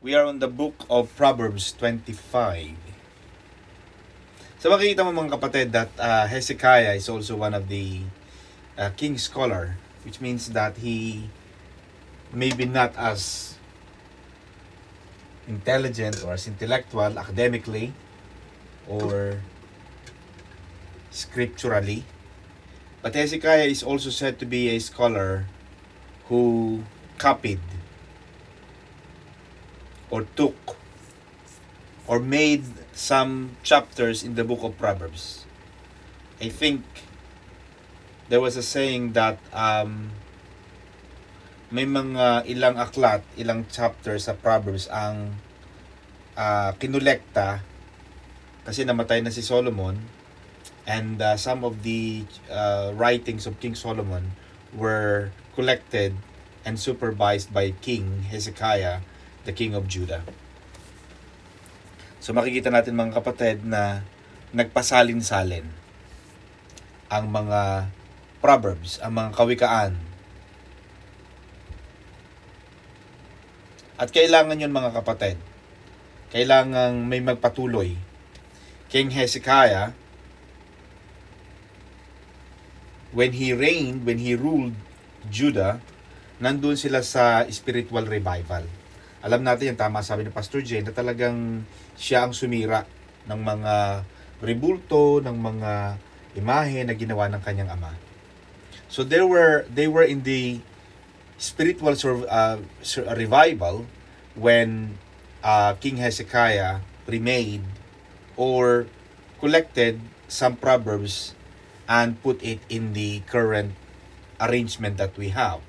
We are on the book of Proverbs 25. So makikita mo mga kapatid that Hezekiah is also one of the king scholar, which means that he maybe not as intelligent or as intellectual academically or scripturally, but Hezekiah is also said to be a scholar who copied or took or made some chapters in the book of Proverbs. I think there was a saying that may mga ilang aklat, ilang chapters sa Proverbs ang kinolekta kasi namatay na si Solomon, and some of the writings of King Solomon were collected and supervised by King Hezekiah, the king of Judah. So makikita natin mga kapatid na nagpasalin-salin ang mga proverbs, ang mga kawikaan. At kailangan yun mga kapatid. Kailangan may magpatuloy. King Hezekiah, when he reigned, when he ruled Judah, nandun sila sa spiritual revival. Alam natin yan, tama sabi ni Pastor Jay, na talagang siya ang sumira ng mga rebulto, ng mga imahe na ginawa ng kanyang ama. So they were in the spiritual revival when King Hezekiah remade or collected some proverbs and put it in the current arrangement that we have.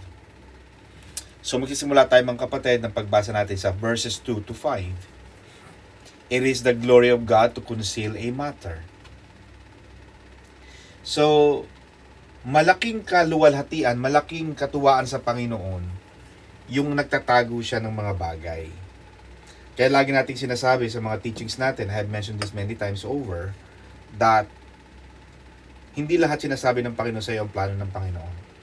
So magsisimula tayo mga kapatid ng pagbasa natin sa verses 2 to 5. It is the glory of God to conceal a matter. So, malaking kaluwalhatian, malaking katuwaan sa Panginoon yung nagtatago siya ng mga bagay. Kaya lagi nating sinasabi sa mga teachings natin, I have mentioned this many times over, that hindi lahat sinasabi ng Panginoon sa iyo ang plano ng Panginoon.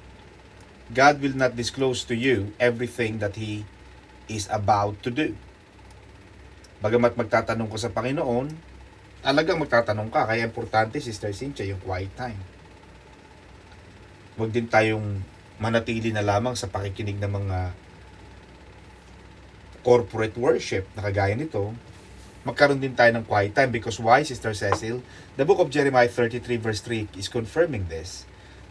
God will not disclose to you everything that He is about to do. Bagamat magtatanong ko sa Panginoon, talagang magtatanong ka. Kaya importante, Sister Cynthia, yung quiet time. Huwag din tayong manatili na lamang sa pakikinig ng mga corporate worship na kagaya nito. Magkaroon din tayo ng quiet time. Because why, Sister Cecil? The book of Jeremiah 33 verse 3 is confirming this.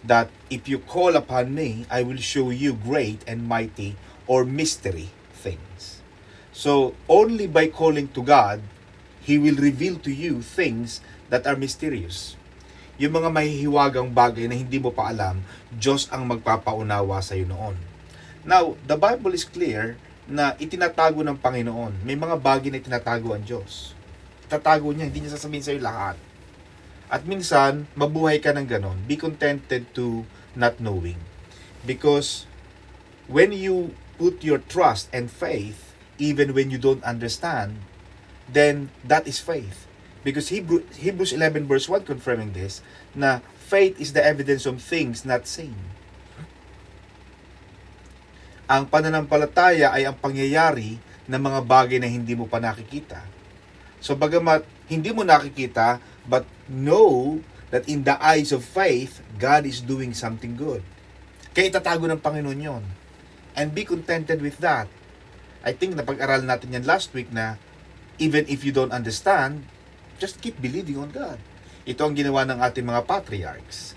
That if you call upon me, I will show you great and mighty or mystery things. So, only by calling to God, He will reveal to you things that are mysterious. Yung mga mahihiwagang bagay na hindi mo pa alam, Diyos ang magpapaunawa sa iyo noon. Now, the Bible is clear na itinatago ng Panginoon. May mga bagay na itinatago ang Diyos. Itatago niya, hindi niya sasabihin sa iyo lahat. At minsan, mabuhay ka ng ganon. Be contented to not knowing. Because when you put your trust and faith, even when you don't understand, then that is faith. Because Hebrews 11 verse 1 confirming this, na faith is the evidence of things not seen. Ang pananampalataya ay ang pangyayari ng mga bagay na hindi mo pa nakikita. So bagamat hindi mo nakikita, but know that in the eyes of faith, God is doing something good. Kaya itatago ng Panginoon yon. And be contented with that. I think napag-aral natin yan last week na even if you don't understand, just keep believing on God. Ito ang ginawa ng ating mga patriarchs.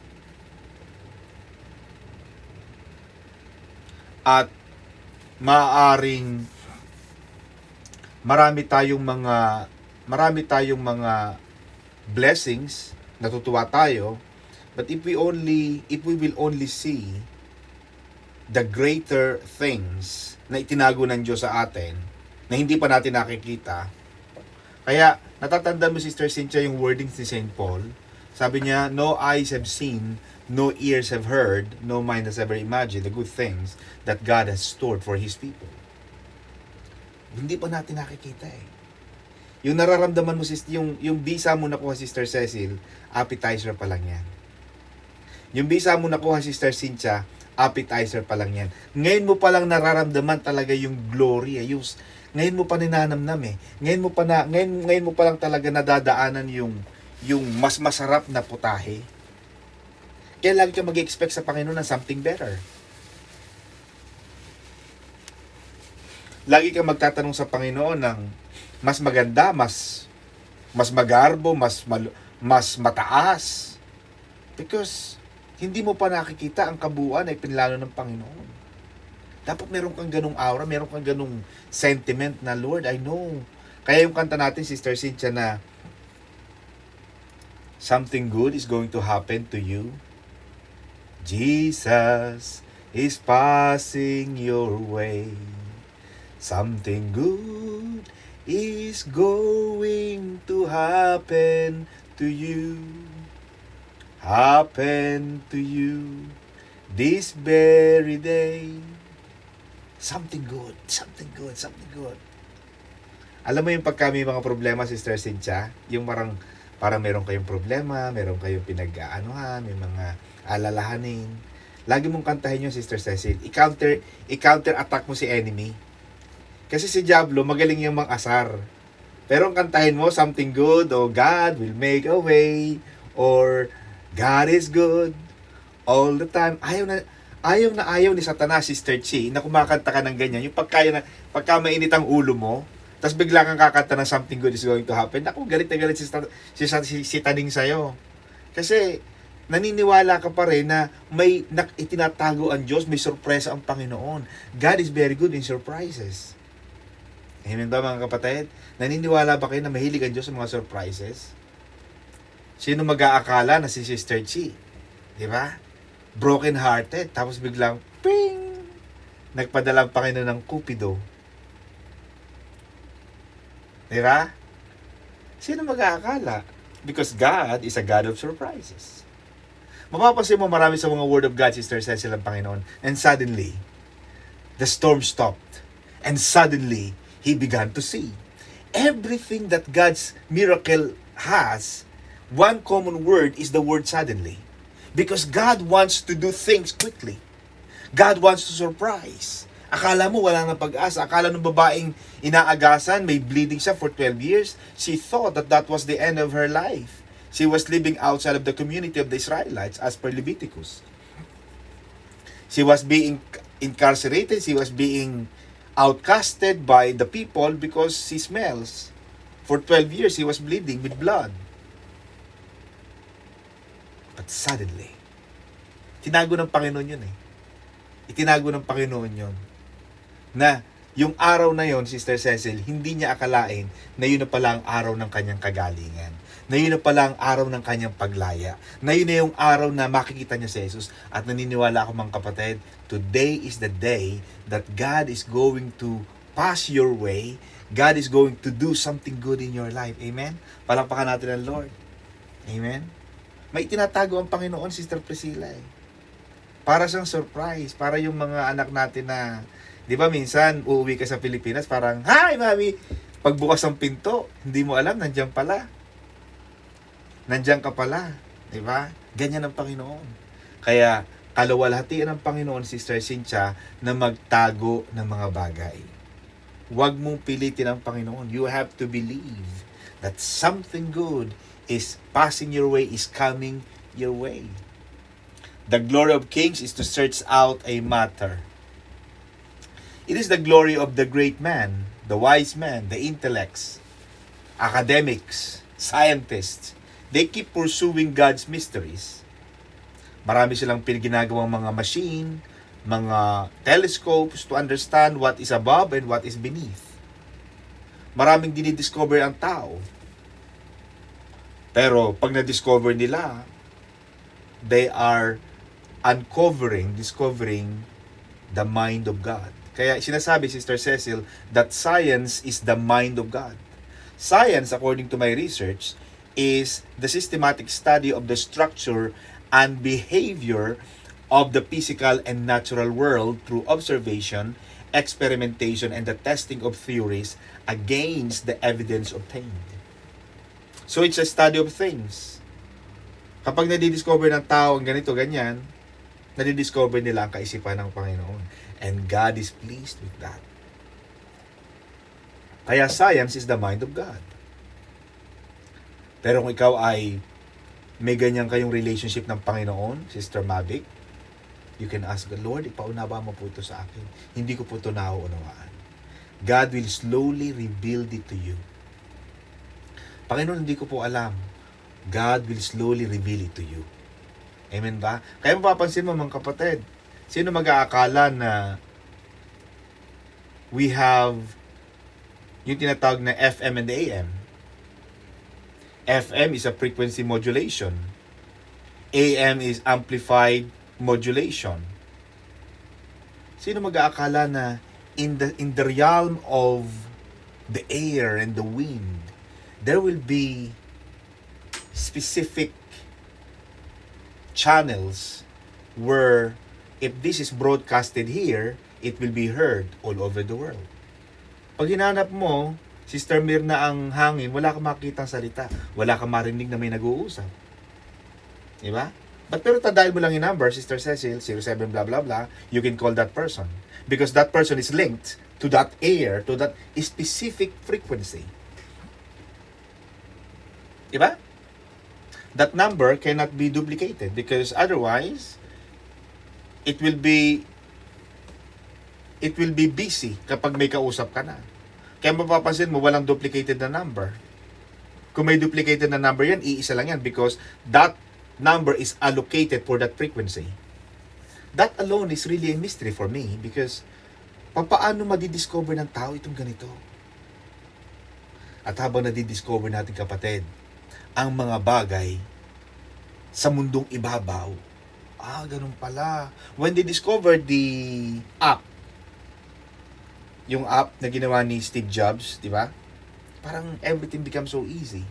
At maaaring marami tayong mga blessings, natutuwa tayo, but if we will only see the greater things na itinago ng Diyos sa atin na hindi pa natin nakikita. Kaya natatanda mo, Sister Cynthia, yung wordings ni St. Paul. Sabi niya, no eyes have seen, no ears have heard, no mind has ever imagined the good things that God has stored for His people. Hindi pa natin nakikita eh. Yung nararamdaman mo, yung visa mo nakuha, Sister Cecil, appetizer pa lang yan. Yung visa mo nakuha, Sister Cynthia, appetizer pa lang yan. Ngayon mo pa lang nararamdaman talaga yung glory. Ngayon mo pa ninanamnam eh. Ngayon mo pa lang talaga nadadaanan yung mas masarap na putahe. Kaya lagi ka mag-expect sa Panginoon ng something better. Lagi ka magtatanong sa Panginoon ng mas maganda, mas magarbo, mas mataas. Because hindi mo pa nakikita ang kabuuan ay pinlano ng Panginoon. Dapat meron kang ganung aura, meron kang ganung sentiment na, Lord, I know. Kaya yung kanta natin, Sister Cynthia, na something good is going to happen to you. Jesus is passing your way. Something good is going to happen to you. Happen to you this very day. Something good, something good, something good. Alam mo yung pagka may mga problema, Sister Cynthia, yung parang meron kayong problema, meron kayong pinag-aanuhan, may mga alalahanin. Lagi mong kantahin yung Sister Cecil. I-counter attack mo si enemy. Kasi si Diablo, magaling yung mang-asar. Pero ang kantahin mo, something good, o God will make a way, or God is good all the time. Ayaw ni Satanas, Sister Chi, na kumakanta ka ng ganyan. Yung pagka mainit ang ulo mo, tapos bigla kang kakanta ng something good is going to happen. Ako, galit na galit si Taning sa'yo. Kasi, naniniwala ka pa rin na may itinatago ang Diyos, may sorpresa ang Panginoon. God is very good in surprises. Amen ba mga kapatid? Naniniwala ba kayo na mahilig ang Diyos sa mga surprises? Sino mag-aakala na si Sister Chi? Di ba? Broken hearted, tapos biglang ping! Nagpadala ang Panginoon ng Cupido. Di ba? Sino mag-aakala? Because God is a God of surprises. Mapapansin mo marami sa mga Word of God, Sister Cecil, ang Panginoon. And suddenly, the storm stopped. And suddenly, he began to see. Everything that God's miracle has, one common word is the word suddenly. Because God wants to do things quickly. God wants to surprise. Akala mo wala nang pag-asa. Akala ng babaeng inaagasan, may bleeding siya for 12 years. She thought that was the end of her life. She was living outside of the community of the Israelites as per Leviticus. She was being incarcerated. She was being outcasted by the people because she smells. For 12 years, he was bleeding with blood. But suddenly, tinago ng Panginoon yun eh. Itinago ng Panginoon yun. Na yung araw na yon, Sister Cecil, hindi niya akalain na yun na pala ang araw ng kanyang kagalingan. Na yun na pala ang araw ng kanyang paglaya. Na yun na yung araw na makikita niya si Jesus. At naniniwala ako mga kapatid, today is the day that God is going to pass your way. God is going to do something good in your life. Amen? Palakpakan natin ang Lord. Amen? May tinatago ang Panginoon, Sister Priscilla eh. Para siyang surprise. Para yung mga anak natin na, di ba minsan, uuwi ka sa Pilipinas, parang, hi, mami! Pagbukas ng pinto, hindi mo alam, nandiyan pala. Nandiyan ka pala. Di ba? Ganyan ang Panginoon. Kaya, kaluwalhatian ng Panginoon, Sister Cynthia, na magtago ng mga bagay. Huwag mong pilitin ang Panginoon. You have to believe that something good is passing your way, is coming your way. The glory of kings is to search out a matter. It is the glory of the great man, the wise man, the intellects, academics, scientists. They keep pursuing God's mysteries. Marami silang ginagawang mga machine, mga telescopes to understand what is above and what is beneath. Maraming dinidiscover ang tao. Pero pag na-discover nila, they are discovering the mind of God. Kaya sinasabi, Sister Cecil, that science is the mind of God. Science, according to my research, is the systematic study of the structure and behavior of the physical and natural world through observation, experimentation, and the testing of theories against the evidence obtained. So it's a study of things. Kapag nadidiscover ng tao ang ganito, ganyan, nadidiscover nila ang kaisipan ng Panginoon. And God is pleased with that. Kaya science is the mind of God. Pero kung ikaw ay may ganyan kayong relationship ng Panginoon, Sister Mavic, you can ask the Lord, ipaunawa mo po ito sa akin. Hindi ko po ito nauunawaan. God will slowly reveal it to you. Panginoon, hindi ko po alam. God will slowly reveal it to you. Amen ba? Kaya mapapansin mo mga kapatid, sino mag-aakala na we have yung tinatawag na FM and AM? FM is a frequency modulation. AM is amplified modulation. Sino mag-aakala na in the realm of the air and the wind, there will be specific channels where if this is broadcasted here, it will be heard all over the world. Pag hinanap mo, Sister Mirna, ang hangin, wala kang makikita salita. Wala kang marinig na may nag-uusap. Diba? But pero tandaan mo lang yung number, Sister Cecil, 07 blah blah blah, you can call that person. Because that person is linked to that air, to that specific frequency. Diba? That number cannot be duplicated because otherwise, it will be busy kapag may kausap ka na. Kaya mapapansin mo, walang duplicated na number. Kung may duplicated na number yan, iisa lang yan because that number is allocated for that frequency. That alone is really a mystery for me because paano madidiscover ng tao itong ganito? At habang nadidiscover natin, kapatid, ang mga bagay sa mundong ibabaw, ganun pala. When they discovered the app, yung app na ginawa ni Steve Jobs, di ba? Parang everything becomes so easy.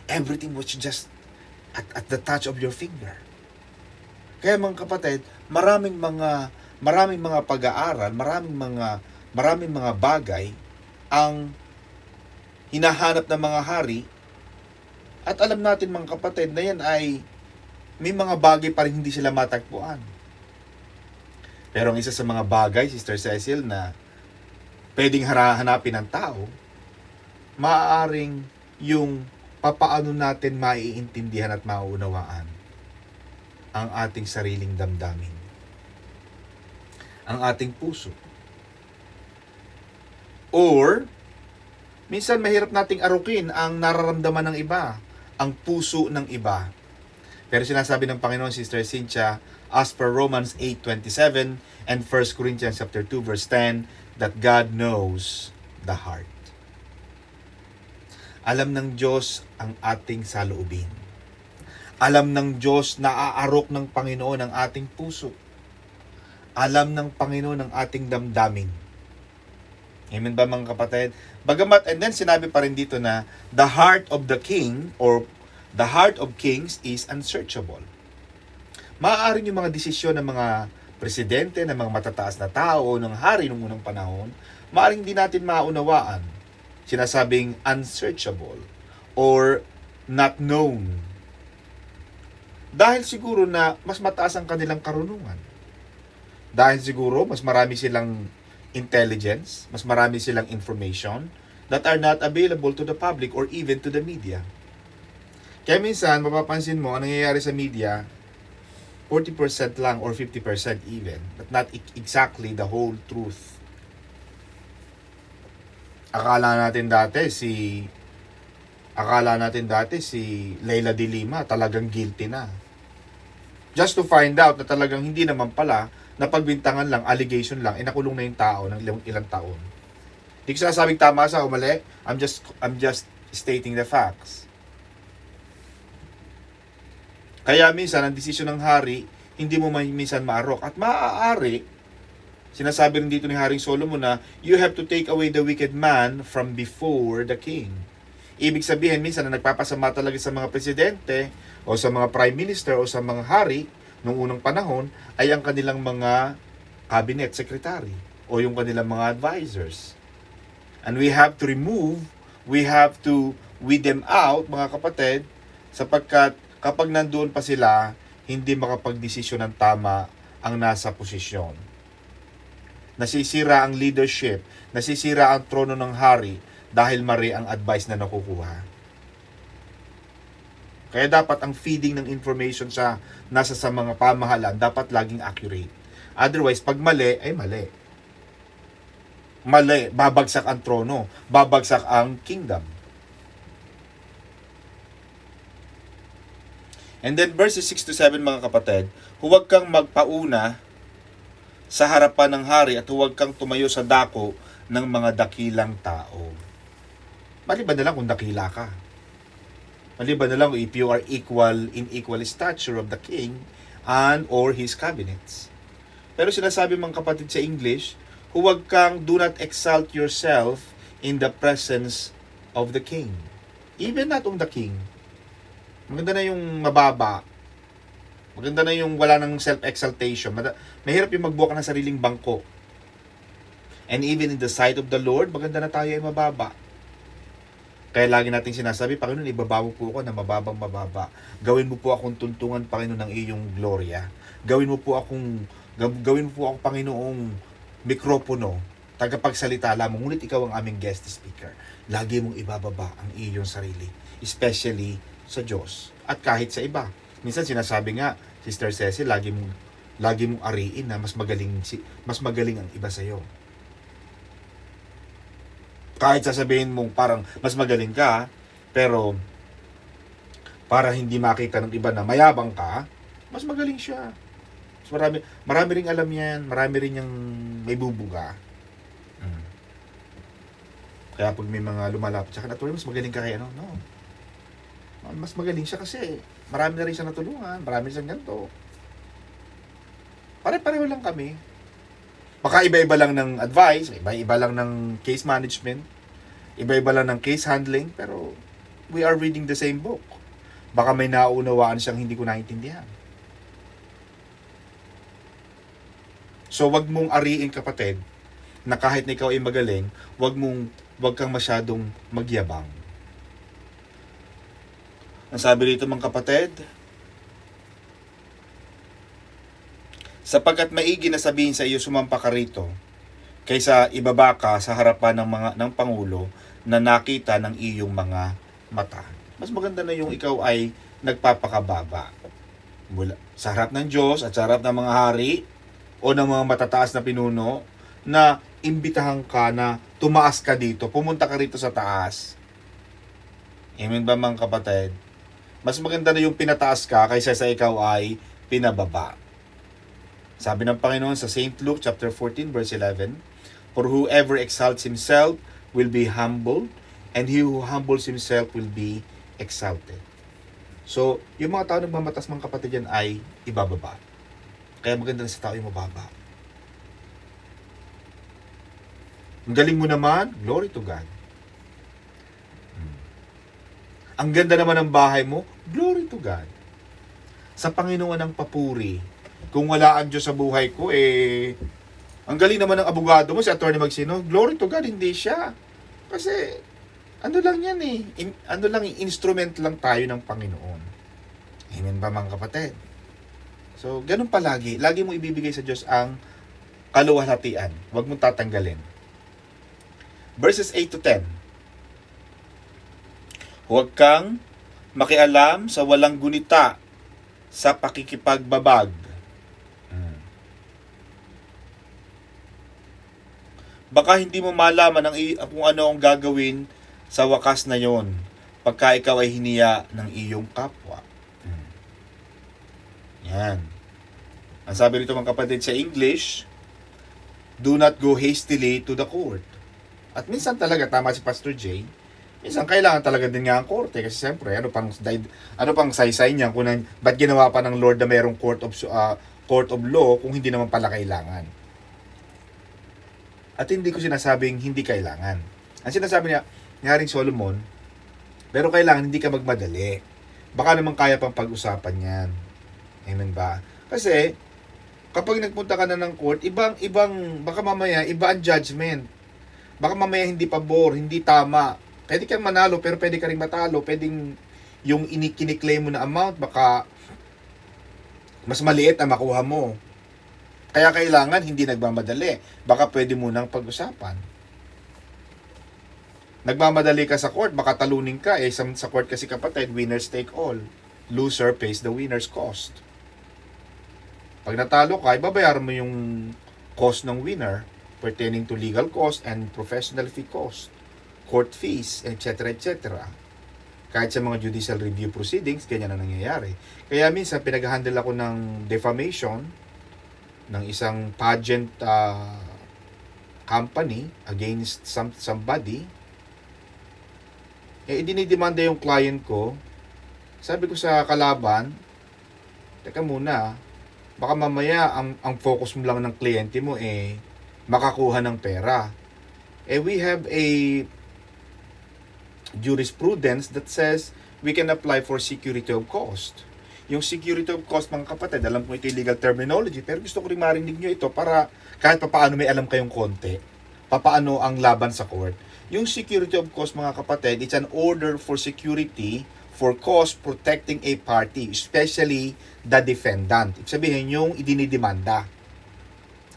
Everything was just at the touch of your finger. Kaya mga kapatid, maraming mga pag-aaral, maraming mga bagay ang hinahanap ng mga hari. At alam natin mga kapatid na yan ay may mga bagay pa rin hindi sila matagpuan. Pero ang isa sa mga bagay, Sister Cecil, na pwedeng hanapin ng tao, maaaring yung papaano natin maiintindihan at mauunawaan ang ating sariling damdamin, ang ating puso. Or, minsan mahirap nating arukin ang nararamdaman ng iba, ang puso ng iba. Pero sinasabi ng Panginoon, Sister Cynthia, as per Romans 8:27 and 1 Corinthians chapter 2 verse 10, that God knows the heart. Alam ng Diyos ang ating saloobin. Alam ng Diyos na aarok ng Panginoon ang ating puso. Alam ng Panginoon ang ating damdamin. Amen ba mga kapatid? Bagamat, and then sinabi pa rin dito na the heart of the king or the heart of kings is unsearchable. Maaaring yung mga desisyon ng mga presidente, ng mga matataas na tao, ng hari noong unang panahon, maaaring di natin maunawaan. Sinasabing unsearchable or not known. Dahil siguro na mas mataas ang kanilang karunungan. Dahil siguro mas marami silang intelligence, mas marami silang information that are not available to the public or even to the media. Kaya minsan, mapapansin mo, ang nangyayari sa media, 40% lang or 50% even, but not exactly the whole truth. Akala natin dati si Leila de Lima talagang guilty na. Just to find out na talagang hindi naman pala, napagbintangan lang, allegation lang, nakulong na yung tao ng ilang taon. Hindi ko sinasabing tama sa o mali, I'm just stating the facts. Kaya minsan, ang desisyon ng hari, hindi mo minsan maarok. At maaari, sinasabi rin dito ni Haring Solomon na, you have to take away the wicked man from before the king. Ibig sabihin, minsan na nagpapasama talaga sa mga presidente, o sa mga prime minister, o sa mga hari, noong unang panahon, ay ang kanilang mga cabinet secretary, o yung kanilang mga advisors. And we have to weed them out, mga kapatid, sapagkat kapag nandoon pa sila, hindi makapagdesisyon ng tama ang nasa posisyon. Nasisira ang leadership, nasisira ang trono ng hari dahil mali ang advice na nakukuha. Kaya dapat ang feeding ng information sa nasa sa mga pamahalaan dapat laging accurate. Otherwise, pag mali, ay mali. Mali, babagsak ang trono, babagsak ang kingdom. And then verses 6 to 7 mga kapatid, huwag kang magpauna sa harapan ng hari at huwag kang tumayo sa dako ng mga dakilang tao. Maliban na lang kung dakila ka. Maliban na lang if you are in equal stature of the king and or his cabinets. Pero sinasabi mga kapatid sa English, huwag kang do not exalt yourself in the presence of the king. Even not on the king. Maganda na yung mababa. Maganda na yung wala ng self-exaltation. Mahirap yung magbuka ng sariling bangko. And even in the sight of the Lord, maganda na tayo ay mababa. Kaya lagi natin sinasabi, Panginoon, ibabawo po ako na mababang mababa. Gawin mo po akong tuntungan, Panginoon, ng iyong gloria. Gawin mo po akong, Panginoong, mikropono, tagapagsalita lamang, ngunit ikaw ang aming guest speaker. Lagi mong ibababa ang iyong sarili, especially sa Diyos at kahit sa iba. Minsan sinasabi nga, Sister Cecil, lagi mong ariin na mas magaling ang iba sa iyo. Kahit sasabihin mong parang mas magaling ka, pero para hindi makita ng iba na mayabang ka, mas magaling siya. Mas marami ring alam yan, marami rin yung may bubuga. Kaya pag may mga lumalapit sa akin, mas magaling ka kaya, no? Mas magaling siya kasi marami na rin siya natulungan, marami siyang ganito. Pare-pareho lang kami. Baka iba-iba lang ng advice, iba-iba lang ng case management, iba-iba lang ng case handling, pero we are reading the same book. Baka may naunawaan siyang hindi ko naintindihan. So wag mong ariin kapatid na kahit na ikaw ay magaling, wag kang masyadong magyabang. Ang sabi dito mga kapatid, sapagkat maigi na sabihin sa iyo sumampa ka rito, kaysa ibaba ka sa harapan ng Pangulo na nakita ng iyong mga mata. Mas maganda na yung ikaw ay nagpapakababa. Mula sa harap ng Diyos at sa harap ng mga hari o ng mga matataas na pinuno na imbitahan ka na tumaas ka dito, pumunta ka rito sa taas. Amen ba mga kapatid? Mas maganda na yung pinataas ka kaysa sa ikaw ay pinababa. Sabi ng Panginoon sa St. Luke chapter 14 verse 11, for whoever exalts himself will be humbled, and he who humbles himself will be exalted. So, yung mga tao nagmamatas mga kapatid yan ay ibababa. Kaya maganda na sa tao yung mababa. Ang galing mo naman, glory to God. Ang ganda naman ng bahay mo, glory to God. Sa Panginoon ang papuri. Kung wala ang Diyos sa buhay ko, ang galing naman ng abogado mo, si Atty. Magsino, glory to God, hindi siya. Kasi, ano lang yan instrument lang tayo ng Panginoon. Amen ba mga kapatid? So, ganun palagi. Lagi mo ibibigay sa Diyos ang kaluwalhatian. Huwag mong tatanggalin. Verses 8 to 10. Huwag kang makialam sa walang gunita sa pakikipagbabag. Baka hindi mo malaman kung ano ang gagawin sa wakas na yon pagka ikaw ay hiniya ng iyong kapwa. Yan. Ang sabi rito mga kapatid sa English, do not go hastily to the court. At minsan talaga, tama si Pastor J, minsan kailangan talaga din nga ang korte kasi siyempre ano pang saysay niya kung ba't ginawa pa ng Lord na mayroong court of law kung hindi naman pala kailangan. At hindi ko sinasabing hindi kailangan. Ang sinasabi niya, ni Haring Solomon, pero kailangan hindi ka magmadali. Baka naman kaya pang pag-usapan yan. Amen ba? Kasi kapag nagpunta ka na ng court, baka mamaya iba ang judgment. Baka mamaya hindi pabor, hindi tama. Pwede kang manalo pero pwede ka rin matalo. Pwedeng yung kiniklaim mo na amount baka mas maliit ang makuha mo. Kaya kailangan hindi nagmamadali. Baka pwede munang pag-usapan. Nagmamadali ka sa court, baka talunin ka. Sa court kasi kapatid, winners take all. Loser pays the winner's cost. Pag natalo ka, ibabayaran mo yung cost ng winner pertaining to legal cost and professional fee cost, court fees, etc. etc. Kahit sa mga judicial review proceedings, ganyan na nangyayari. Kaya minsan, pinag-handle ako ng defamation ng isang pageant company against somebody. Dinidemanda yung client ko. Sabi ko sa kalaban, teka muna, baka mamaya ang focus mo lang ng kliyente mo makakuha ng pera. We have a jurisprudence that says we can apply for security of cost. Yung security of cost, mga kapatid, alam ko ito yung legal terminology, pero gusto ko rin marinig nyo ito para kahit paano may alam kayong konti, paano ang laban sa court. Yung security of cost, mga kapatid, it's an order for security for cost protecting a party, especially the defendant. Ibig sabihin, yung idinidemanda.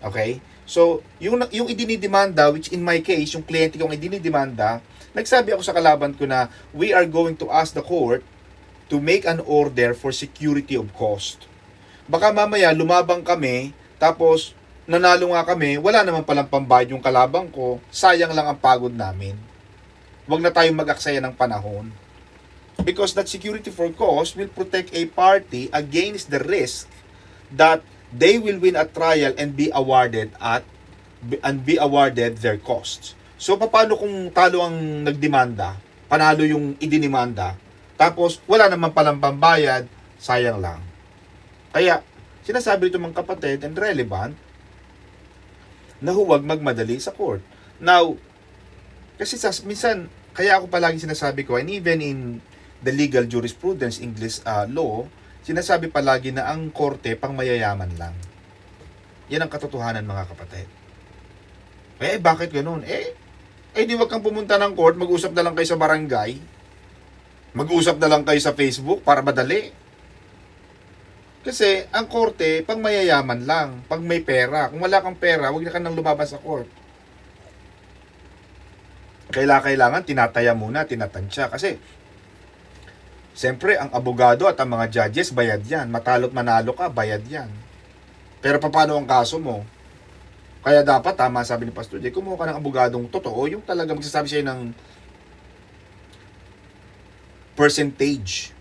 Okay? So, yung idinidemanda, which in my case, yung kliyente kong idinidemanda, nagsabi ako sa kalaban ko na we are going to ask the court to make an order for security of cost. Baka mamaya lumabang kami, tapos nanalo nga kami, wala naman palang pambayad yung kalabang ko, sayang lang ang pagod namin. Huwag na tayong mag-aksaya ng panahon. Because that security for cost will protect a party against the risk that they will win a trial and be awarded their costs. So paano kung talo ang nagdemanda, panalo yung idinimanda, tapos wala naman palang pambayad, sayang lang. Kaya sinasabi ito mga kapatid and relevant na huwag magmadali sa court. Now, kasi minsan, kaya ako palagi sinasabi ko, and even in the legal jurisprudence, English law, sinasabi palagi na ang korte pang mayayaman lang. Yan ang katotohanan, mga kapatid. Bakit ganun? Di wag kang pumunta ng court, mag-usap na lang kayo sa barangay, mag-usap na lang kayo sa Facebook para madali. Kasi ang korte, pang mayayaman lang, pag may pera. Kung wala kang pera, huwag na ka nang lumabas sa court. Kailangan tinataya muna, tinatansya. Kasi, siyempre, ang abogado at ang mga judges, bayad yan. Matalo't manalo ka, bayad yan. Pero paano ang kaso mo? Kaya dapat, tama sabi ni Pastor Jay, kumuha ka ng abogadong totoo, yung talaga magsasabi siya ng percentage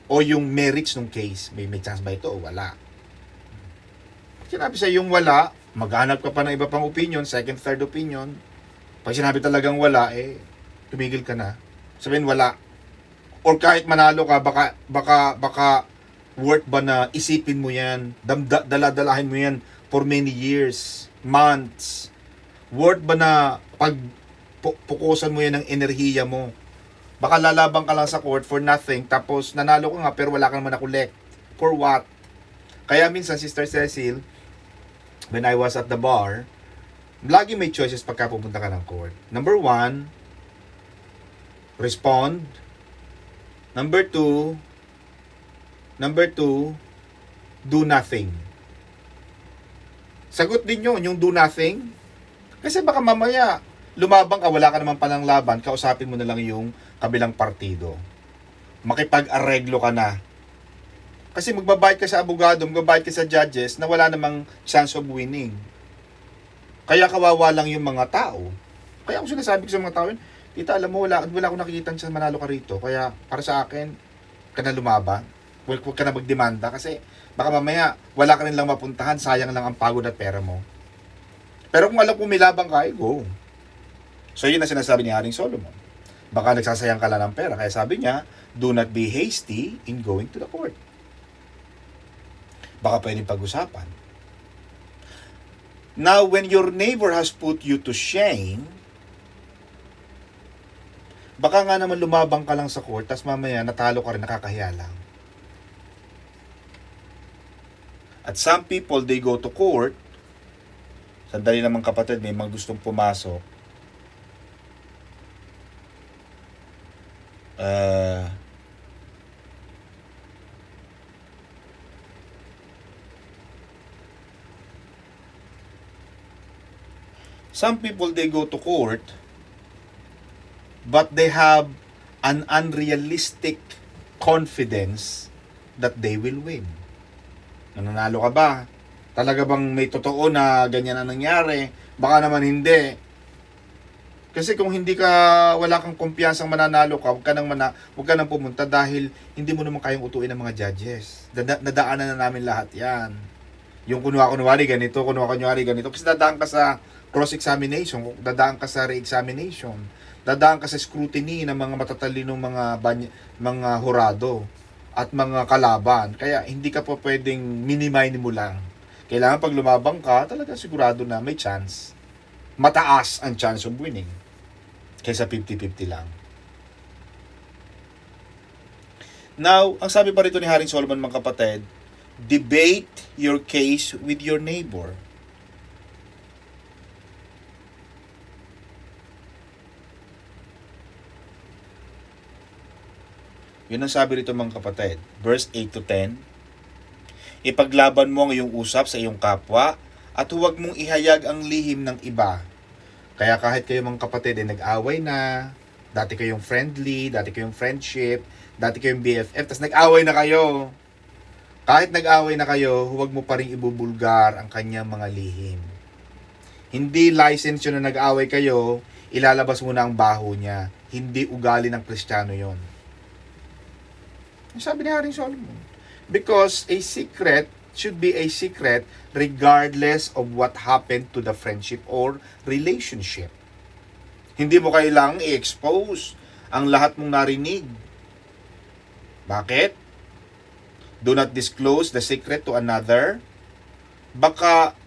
o yung merits ng case. May chance ba ito o wala? Sinabi sa yung wala, maghanap ka pa ng iba pang opinion, second, third opinion. Pag sinabi talagang wala, tumigil ka na. Sabihin wala. Or kahit manalo ka, baka worth ba na isipin mo yan, daladalahin mo yan for many years, months. Worth ba na pukusan mo yan ng enerhiya mo? Baka lalabang ka lang sa court for nothing, tapos nanalo ka nga pero wala ka naman na-collect. For what? Kaya minsan, Sister Cecil, when I was at the bar, lagi may choices pagka pupunta ka ng court. Number 1, respond. Number 2, do nothing. Sagot din yun, yung do nothing. Kasi baka mamaya, lumabang ka, wala ka naman palang laban, kausapin mo na lang yung kabilang partido. Makipag-areglo ka na. Kasi magbabayad ka sa abogado, magbabayad ka sa judges na wala namang chance of winning. Kaya kawawa lang yung mga tao. Kaya ako sinasabi ko sa mga tao, tita, alam mo, wala akong nakikita sa manalo ka rito. Kaya para sa akin, ka na lumaban. Huwag ka na magdemanda kasi baka mamaya wala ka rin lang mapuntahan, sayang lang ang pagod at pera mo. Pero kung alam kong may labang ka, go. So yun ang sinasabi ni Haring Solomon. Baka nagsasayang ka lang ng pera. Kaya sabi niya, do not be hasty in going to the court. Baka pwedeng pag-usapan. Now, when your neighbor has put you to shame, baka nga naman lumabang ka lang sa court, tas mamaya natalo ka rin, nakakahiya lang. At some people, they go to court, sandali naman kapatid, may mga gustong pumasok, Some people, they go to court, but they have an unrealistic confidence that they will win. Nananalo ka ba? Talaga bang may totoo na ganyan ang nangyari? Baka naman hindi. Kasi kung hindi ka, wala kang kumpiyansang mananalo ka, huwag ka nang pumunta dahil hindi mo naman kayang utuin ng mga judges. Nadaanan na namin lahat yan. Yung kunwari ganito, kasi dadaan ka sa cross-examination, dadaan ka sa re-examination, dadaan ka sa scrutiny ng mga matatalinong mga hurado at mga kalaban. Kaya hindi ka pa pwedeng minimize mo lang. Kailangan pag lumabang ka, talaga sigurado na may chance. Mataas ang chance of winning kaysa 50-50 lang. Now, ang sabi pa rito ni Haring Solomon, mga kapatid, debate your case with your neighbor. Yun ang sabi rito, mga kapatid. Verse 8 to 10. Ipaglaban mo ang iyong usap sa iyong kapwa at huwag mong ihayag ang lihim ng iba. Kaya kahit kayo, mga kapatid, ay nag-away na, dati kayong friendly, dati kayong friendship, dati kayong BFF, tapos nag-away na kayo. Kahit nag-away na kayo, huwag mo pa rin ibubulgar ang kanyang mga lihim. Hindi license yun na nag-away kayo, ilalabas mo na ang baho niya. Hindi ugali ng Kristiyano yon. Sabi ni Haring Solomon. Because a secret should be a secret regardless of what happened to the friendship or relationship. Hindi mo kailangang i-expose ang lahat mong narinig. Bakit? Do not disclose the secret to another. Baka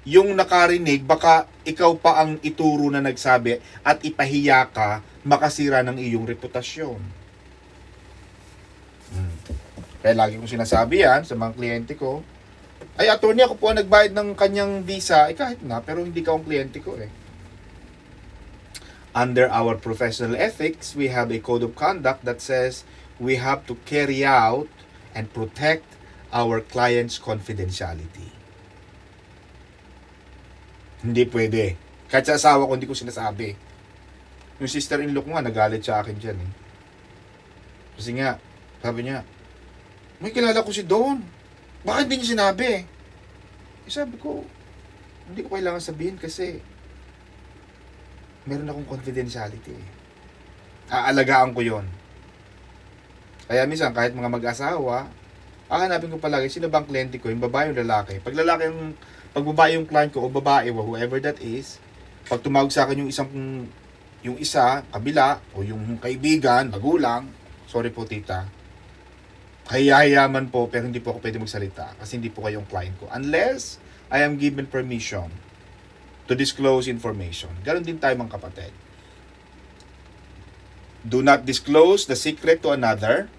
yung nakarinig, baka ikaw pa ang ituro na nagsabi at ipahiya ka, makasira ng iyong reputasyon. Kaya lagi kong sinasabi yan sa mga kliyente ko, ay attorney, ako po ang nagbayad ng kanyang visa. Kahit na, pero hindi ka ang kliyente ko eh. Under our professional ethics, we have a code of conduct that says we have to carry out and protect our client's confidentiality. Hindi pwede. Kahit sa asawa ko, hindi ko sinasabi. Yung sister-in-law ko nga, nagalit sa akin dyan eh. Kasi nga, sabi niya, may kilala ko si Don. Bakit hindi niya sinabi? Sabi ko, hindi ko kailangan sabihin kasi meron akong confidentiality. Aalagaan ko yon. Kaya minsan, kahit mga mag-asawa, hahanapin ko palagi, sino bang kliyente ko? Yung babae o lalaki? Pag babae yung client ko o babae, whoever that is, pag tumawag sa akin yung isa, kabila, o yung kaibigan, magulang, sorry po tita, hayayaman po, pero hindi po ako pwede magsalita kasi hindi po kayong client ko. Unless I am given permission to disclose information. Ganon din tayo, mga kapatid. Do not disclose the secret to another.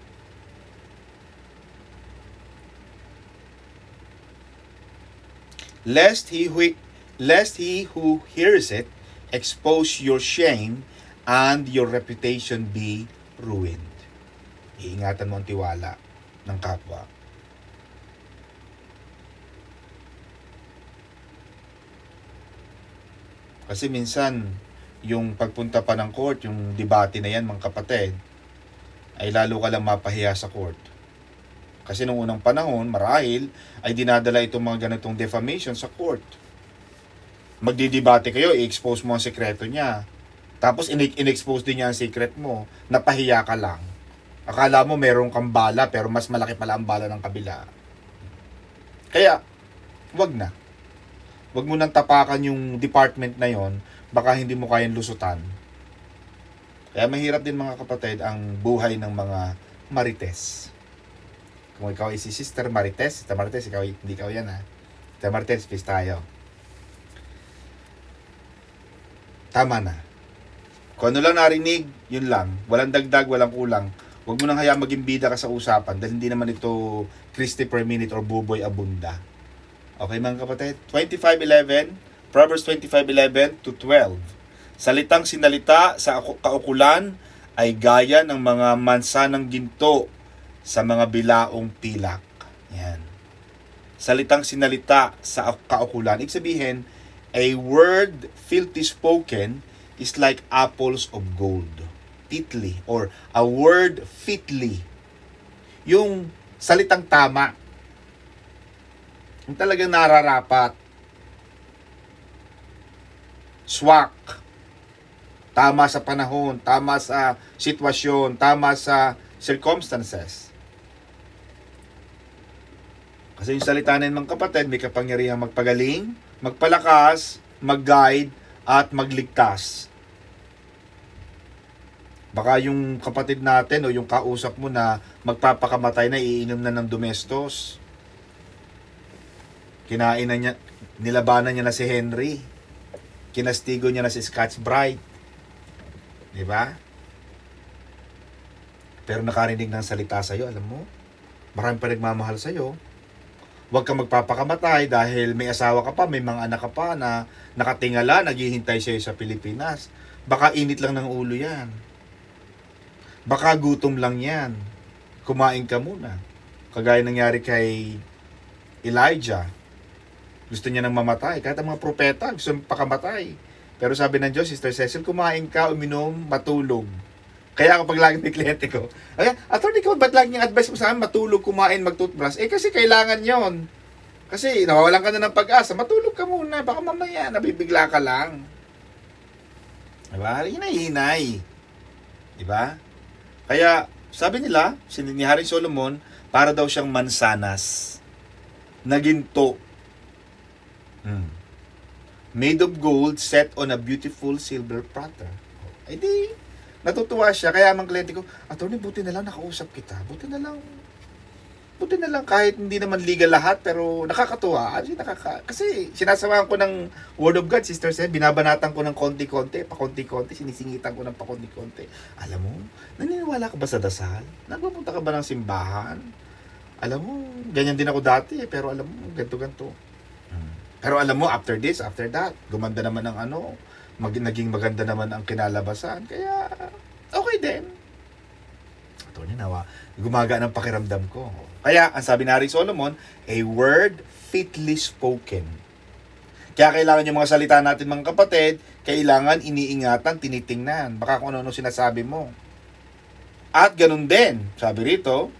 Lest he who hears it expose your shame and your reputation be ruined. Iingatan mo ang tiwala ng kapwa. Kasi minsan, yung pagpunta pa ng court, yung debate na yan, mga kapatid, ay lalo ka lang mapahiya sa court. Kasi nung unang panahon, marahil, ay dinadala itong mga ganitong defamation sa court. Magdidebate kayo, i-expose mo ang sekreto niya. Tapos, in-expose din niya ang secret mo. Napahiya ka lang. Akala mo meron kang bala, pero mas malaki pala ang bala ng kabila. Kaya, wag na. Wag mo nang tapakan yung department na yon, baka hindi mo kayang lusutan. Kaya mahirap din, mga kapatid, ang buhay ng mga marites. Kung ikaw ay si Sister Marites, hindi ikaw yan ha. Sister Marites, please tayo. Tama na. Kung ano lang narinig, yun lang. Walang dagdag, walang kulang. Huwag mo nang hayaan maging bida ka sa usapan dahil hindi naman ito Christy per minute or Buboy Abunda. Okay, mga kapatid? 25:11, Proverbs 25:11 to 12. Salitang sinalita sa kaukulan ay gaya ng mga mansanang ginto sa mga bilaong pilak. Yan. Salitang sinalita sa kaukulan. Ibig sabihin, A word filthy spoken is like apples of gold. Fitly, or a word fitly. Yung salitang tama. Yung talagang nararapat. Swak. Tama sa panahon, tama sa sitwasyon, tama sa circumstances. Kasi yung salita ng mga kapatid, may kapangyarihang magpagaling, magpalakas, mag-guide, at magligtas. Baka yung kapatid natin o yung kausap mo na magpapakamatay na, iinom na ng Domestos. Kinain na niya, nilabanan niya na si Henry. Kinastigo niya na si Scotch Brite. Diba? Pero nakarinig ng salita sa'yo, alam mo, marami pa nagmamahal sa'yo. Huwag kang magpapakamatay dahil may asawa ka pa, may mga anak ka pa na nakatingala, naghihintay sa'yo sa Pilipinas. Baka init lang ng ulo yan. Baka gutom lang yan. Kumain ka muna. Kagaya nangyari kay Elijah. Gusto niya nang mamatay. Kahit ang mga propeta, gusto nang pakamatay. Pero sabi ng Diyos, Sister Cecil, kumain ka, uminom, matulog. Kaya kapag lagi may kliyente ko, ay, attorney ko, ba't lagi yung advice mo sa akin, matulog, kumain, mag-toothbrush? Kasi kailangan yon. Kasi nawawalan ka na ng pag-asa, matulog ka muna, baka mamaya, nabibigla ka lang. Diba? Hinay-hinay. Diba? Kaya, sabi nila, ni Haring Solomon, para daw siyang mansanas. Naginto. Made of gold, set on a beautiful silver platter. Ay di, natutuwa siya. Kaya ang kliyente ko, attorney, buti na lang nakausap kita. Buti na lang kahit hindi naman legal lahat, pero nakakatuwa. Kasi sinasamahan ko ng Word of God, Sister Seth, binabanatan ko ng konti-konti, pakonti-konti, sinisingitan ko ng pakonti-konti. Alam mo, naniniwala ka ba sa dasal? Nagpupunta ka ba ng simbahan? Alam mo, ganyan din ako dati, pero alam mo, ganto-ganto. Pero alam mo, after this, after that, gumanda naman ang naging maganda naman ang kinalabasan. Kaya, okay din. Ito nawa, gumaga ng pakiramdam ko. Kaya, ang sabi na rin Solomon, a word fitly spoken. Kaya kailangan yung mga salita natin mga kapatid, kailangan iniingatan, tinitingnan. Baka kung ano-ano sinasabi mo. At ganun din, sabi rito,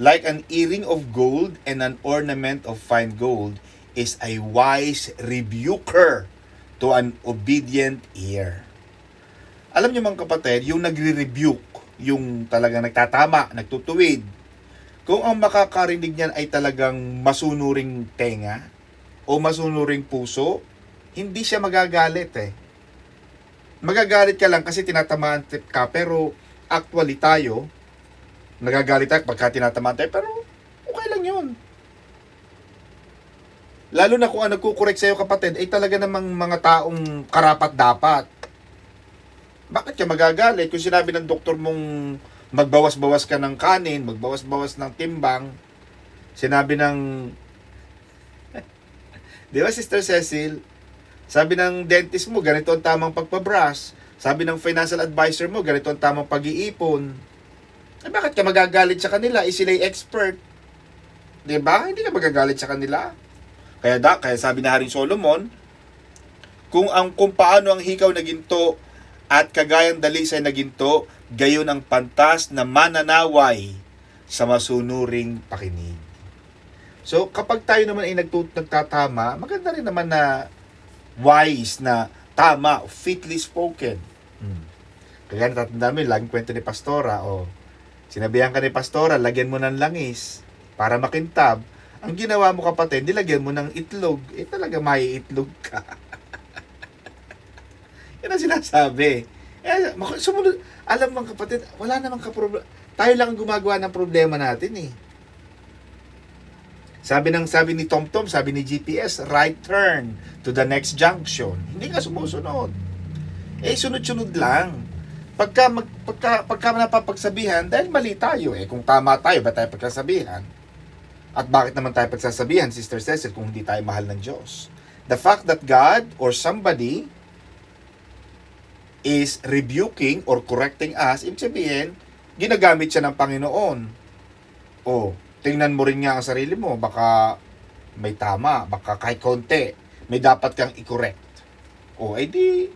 like an earring of gold and an ornament of fine gold is a wise rebuker to an obedient ear. Alam niyo mga kapatid, yung nagre-rebuke, yung talagang nagtatama, nagtutuwid, kung ang makakarinig niyan ay talagang masunuring tenga o masunuring puso, hindi siya magagalit eh. Magagalit ka lang kasi tinatamaan ka, pero actually tayo, nagagalit tayo pagka tinatamaan tayo, pero okay lang yun. Lalo na kung ang nagkukorek sa'yo kapatid, ay talaga namang mga taong karapat-dapat. Bakit ka magagalit? Kung sinabi ng doktor mong magbawas-bawas ka ng kanin, magbawas-bawas ng timbang, sinabi ng di ba, Sister Cecil, sabi ng dentist mo, ganito ang tamang pagpabrush. Sabi ng financial advisor mo, ganito ang tamang pag-iipon. Eh, bakit ka magagalit sa kanila? Sila'y expert. Diba? Hindi ka magagalit sa kanila. Kaya sabi na Haring Solomon, kung paano ang hikaw na ginto at kagayang dalisay na ginto, gayon ang pantas na mananaway sa masunuring pakinig. So, kapag tayo naman ay nagtatama, maganda rin naman na wise, na tama, fitly spoken. Kaya natatanda mo, laging kwento ni Pastora, sinabihan ka ni Pastora, lagyan mo ng langis para makintab. Ang ginawa mo kapatid, nilagyan mo ng itlog. Talaga may itlog ka. Yan ang sinasabi. Sumunod, alam mo kapatid, wala namang kaproblema. Tayo lang ang gumagawa ng problema natin eh. Sabi ni TomTom, sabi ni GPS, right turn to the next junction. Hindi ka sumusunod. Sunod-sunod lang. Pagka napapagsabihan, dahil mali tayo kung tama tayo, ba tayo pagsasabihan? At bakit naman tayo pagsasabihan, Sister Cecil, kung hindi tayo mahal ng Diyos? The fact that God or somebody is rebuking or correcting us, ibig sabihin, ginagamit siya ng Panginoon. Tingnan mo rin nga ang sarili mo, baka may tama, baka kahit konti, may dapat kang i-correct. O, edi,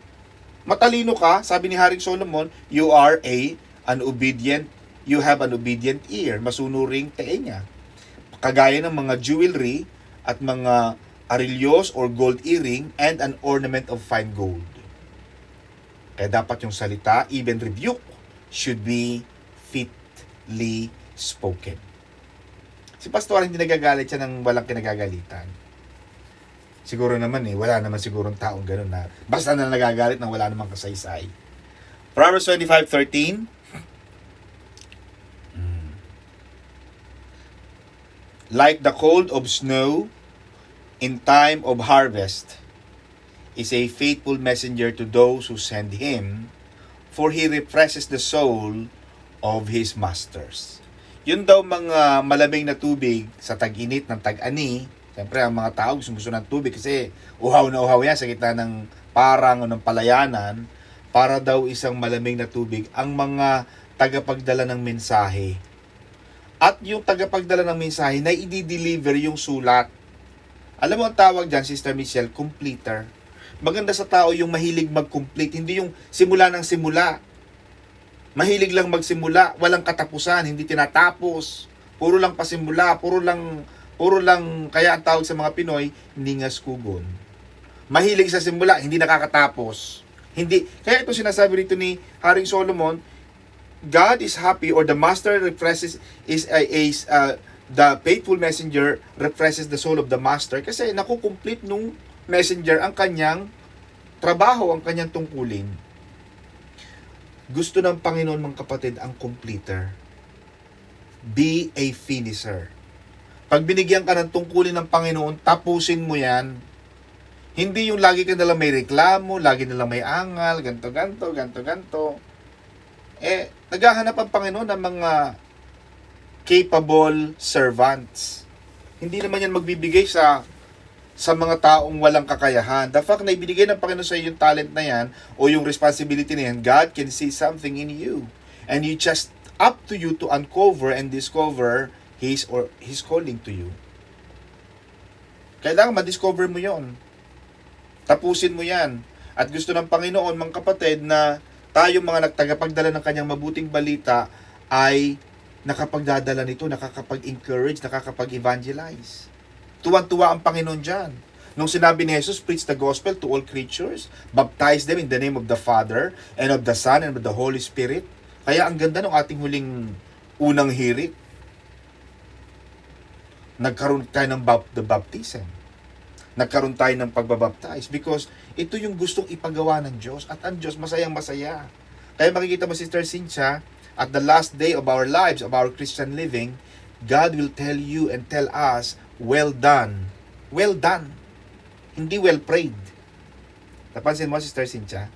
matalino ka, sabi ni Haring Solomon, you have an obedient ear, masunuring tenga. Kagaya ng mga jewelry at mga arelyos or gold earring and an ornament of fine gold. Kaya dapat yung salita, even rebuke, should be fitly spoken. Si pastor hindi nagagalit siya ng walang kinagagalitan. Siguro naman wala naman sigurong taong gano'n na basta na nagagalit nang wala namang kasaysay. Proverbs 25:13. Like the cold of snow in time of harvest is a faithful messenger to those who send him, for he refreshes the soul of his masters. Yun daw mga malamig na tubig sa tag-init ng tag-ani. Siyempre, ang mga tao gusto ng tubig kasi uhaw na uhaw yan sa gitna ng parang o ng palayanan. Para daw isang malamig na tubig ang mga tagapagdala ng mensahe. At yung tagapagdala ng mensahe na i-deliver yung sulat. Alam mo ang tawag dyan, Sister Michelle, completer. Maganda sa tao yung mahilig mag-complete, hindi yung simula ng simula. Mahilig lang magsimula, walang katapusan, hindi tinatapos. Puro lang pasimula, puro lang, kaya ang tawag sa mga Pinoy, ningas kugon. Mahilig sa simula, hindi nakakatapos. Kaya ito sinasabi rito ni Haring Solomon, God is happy, or the master refreshes, the faithful messenger refreshes the soul of the master, kasi nakukomplete nung messenger ang kanyang trabaho, ang kanyang tungkulin. Gusto ng Panginoon, mga kapatid, ang completer. Be a finisher. Pag binigyan ka ng tungkulin ng Panginoon, tapusin mo yan. Hindi yung lagi ka nalang may reklamo, lagi nalang may angal, ganto. Naghahanap ang Panginoon ng mga capable servants. Hindi naman yan magbibigay sa mga taong walang kakayahan. The fact na ibinigay ng Panginoon sa iyo yung talent na yan o yung responsibility na yan, God can see something in you. And you just up to you to uncover and discover His calling to you. Kailangan ma-discover mo yon. Tapusin mo yan. At gusto ng Panginoon, mga kapatid, na tayo mga nagtagapagdala ng kanyang mabuting balita ay nakapagdadala nito, nakakapag-encourage, nakakapag-evangelize. Tuwan-tuwa ang Panginoon dyan. Nung sinabi ni Jesus, preach the gospel to all creatures, baptize them in the name of the Father, and of the Son, and of the Holy Spirit. Kaya ang ganda ng ating huling unang hirit. Nagkaroon tayo ng the baptism. Nagkaroon tayo ng pagbabaptize because ito yung gustong ipagawa ng Diyos. At ang Diyos masayang masaya. Kaya makikita mo, Sister Cynthia, at the last day of our lives, of our Christian living, God will tell you and tell us, well done. Well done. Hindi well prayed. Napansin mo, Sister Cynthia?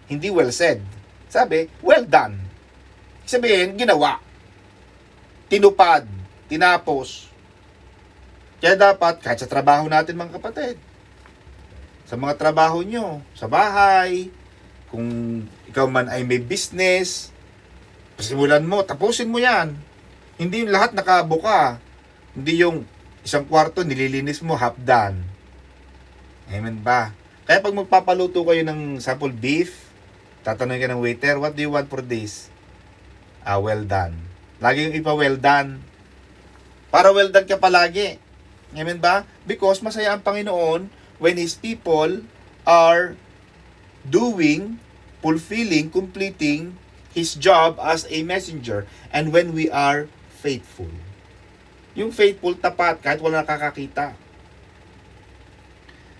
Hindi well said. Sabi, well done. Sabihin, ginawa. Tinupad. Tinapos. Kaya dapat, kahit sa trabaho natin, mga kapatid, sa mga trabaho nyo, sa bahay, kung ikaw man ay may business, pasimulan mo, tapusin mo yan. Hindi yung lahat nakabuka. Hindi yung isang kwarto, nililinis mo, half done. Amen ba? Kaya pag magpapaluto kayo ng sample beef, tatanungin ka ng waiter, what do you want for this? Well done. Lagi yung ipa well done. Para well done ka palagi. Amen ba? Because masaya ang Panginoon when His people are fulfilling, completing His job as a messenger. And when we are faithful. Yung faithful, tapat, kahit wala nakakakita.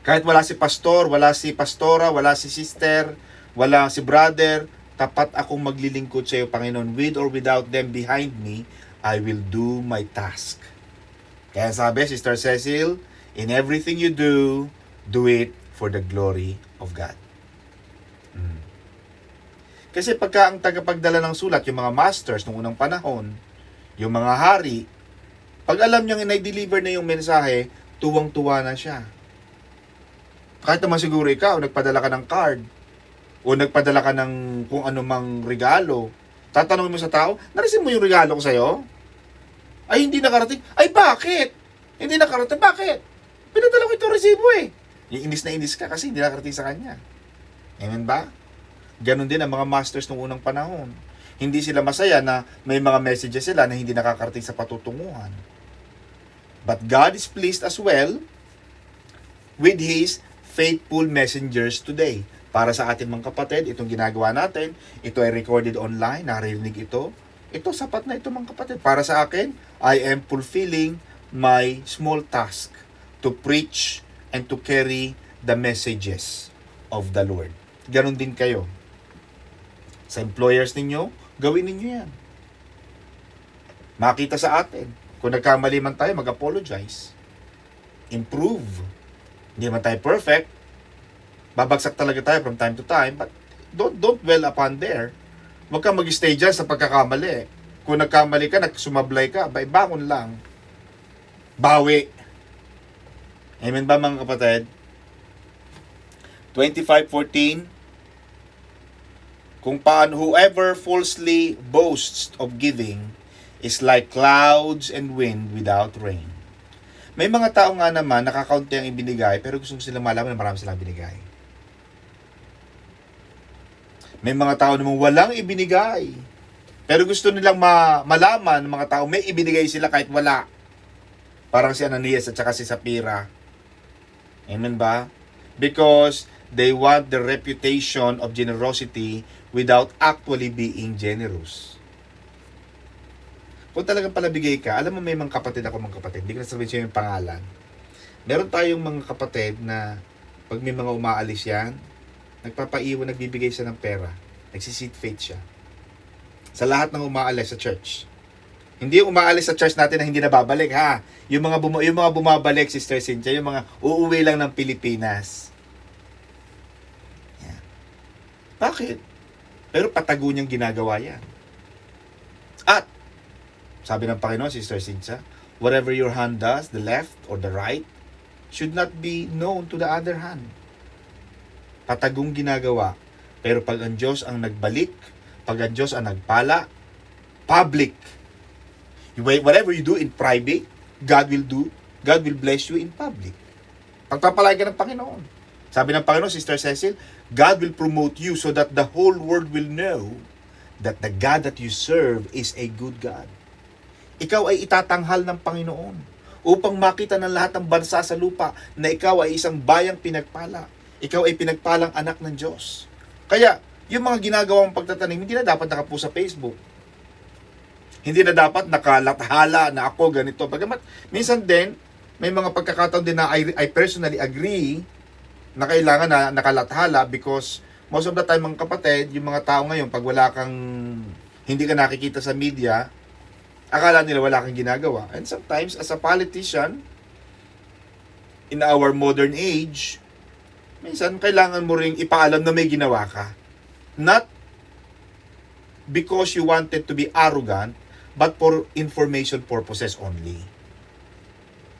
Kahit wala si pastor, wala si pastora, wala si sister, wala si brother, tapat akong maglilingkod sa iyo, Panginoon. With or without them behind me, I will do my task. Kaya sabi, Sister Cecil, in everything you do it for the glory of God. Kasi pagka ang tagapagdala ng sulat, yung mga masters nung unang panahon, yung mga hari, pag alam niyang i-deliver na yung mensahe, tuwang-tuwa na siya. Kahit naman siguro ikaw, nagpadala ka ng card, o nagpadala ka ng kung anumang regalo, tatanungin mo sa tao, narisin mo yung regalo ko sa'yo? Ay, hindi nakarating. Ay, bakit? Hindi nakarating. Bakit? Pinadala ko itong resibo eh. Yung inis na inis ka kasi hindi nakarating sa kanya. Amen ba? Ganon din ang mga masters nung unang panahon. Hindi sila masaya na may mga messages sila na hindi nakakarating sa patutunguhan. But God is pleased as well with His faithful messengers today. Para sa atin mga kapatid, itong ginagawa natin, ito ay recorded online, naririnig ito. Ito, sapat na ito mga kapatid. Para sa akin, I am fulfilling my small task to preach and to carry the messages of the Lord. Ganon din kayo. Sa employers ninyo, gawin ninyo yan. Makita sa atin. Kung nagkamali man tayo, mag-apologize. Improve. Hindi man tayo perfect. Babagsak talaga tayo from time to time, but don't dwell upon there. Huwag kang mag-stay dyan sa pagkakamali. Kung nagkamali ka, nagsumablay ka, bangon lang. Bawi. Amen ba mga kapatid? 25:14, kung paano whoever falsely boasts of giving is like clouds and wind without rain. May mga tao nga naman, nakakaunti ang ibinigay, pero gusto silang malaman na marami silang binigay. May mga tao namang walang ibinigay, pero gusto nilang malaman ng mga tao may ibinigay sila kahit wala. Parang si Ananias at saka si Sapphira. Amen ba? Because they want the reputation of generosity without actually being generous. Kung talagang palabigay ka, alam mo may mga kapatid ako mga kapatid, hindi ko nasabihin siya yung pangalan. Meron tayong mga kapatid na pag may mga umaalis yan, nagpapaiwan, nagbibigay siya ng pera. Nagsiseed faith siya. Sa lahat ng umaalis sa church. Hindi yung umaalis sa church natin na hindi na babalik, ha? Yung mga bumabalik, Sister Cynthia, yung mga uuwi lang ng Pilipinas. Yan. Bakit? Pero patago niyang ginagawa yan. At, sabi ng Panginoon, Sister Cynthia, whatever your hand does, the left or the right, should not be known to the other hand. Patagong ginagawa. Pero pag ang Diyos ang nagbalik, pag ang Diyos ang nagpala, public. Whatever you do in private, God will bless you in public. Pagpapalay ka ng Panginoon. Sabi ng Panginoon, Sister Cecil, God will promote you so that the whole world will know that the God that you serve is a good God. Ikaw ay itatanghal ng Panginoon upang makita ng lahat ng bansa sa lupa na ikaw ay isang bayang pinagpala. Ikaw ay pinagpalang anak ng Diyos. Kaya, yung mga ginagawang pagtatanim, hindi na dapat nakapo sa Facebook. Hindi na dapat nakalathala na ako ganito. Bagamat, minsan din, may mga pagkakataon din na I personally agree na kailangan na nakalathala because most of the time mga kapatid, yung mga tao ngayon, pag wala kang, hindi ka nakikita sa media, akala nila wala kang ginagawa. And sometimes, as a politician, in our modern age, minsan kailangan mo ring ipaalam na may ginawa ka. Not because you wanted to be arrogant, but for information purposes only.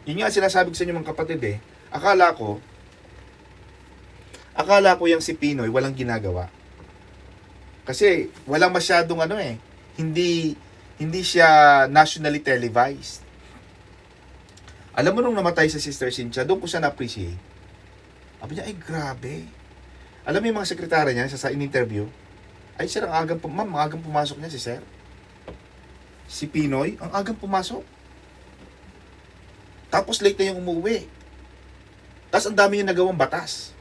Yun nga sinasabi ko sa inyo mga kapatid eh. Akala ko yung si Pinoy walang ginagawa. Kasi walang masyadong hindi siya nationally televised. Alam mo nung namatay sa Sister Cynthia, doon ko siya na-appreciate. Sabi niya, ay grabe. Alam mo yung mga sekretary niya sa in-interview, ay sir, ang agang pumasok niya si sir. Si Pinoy, ang agang pumasok. Tapos late na yung umuwi. Tapos ang dami niyang nagawang batas.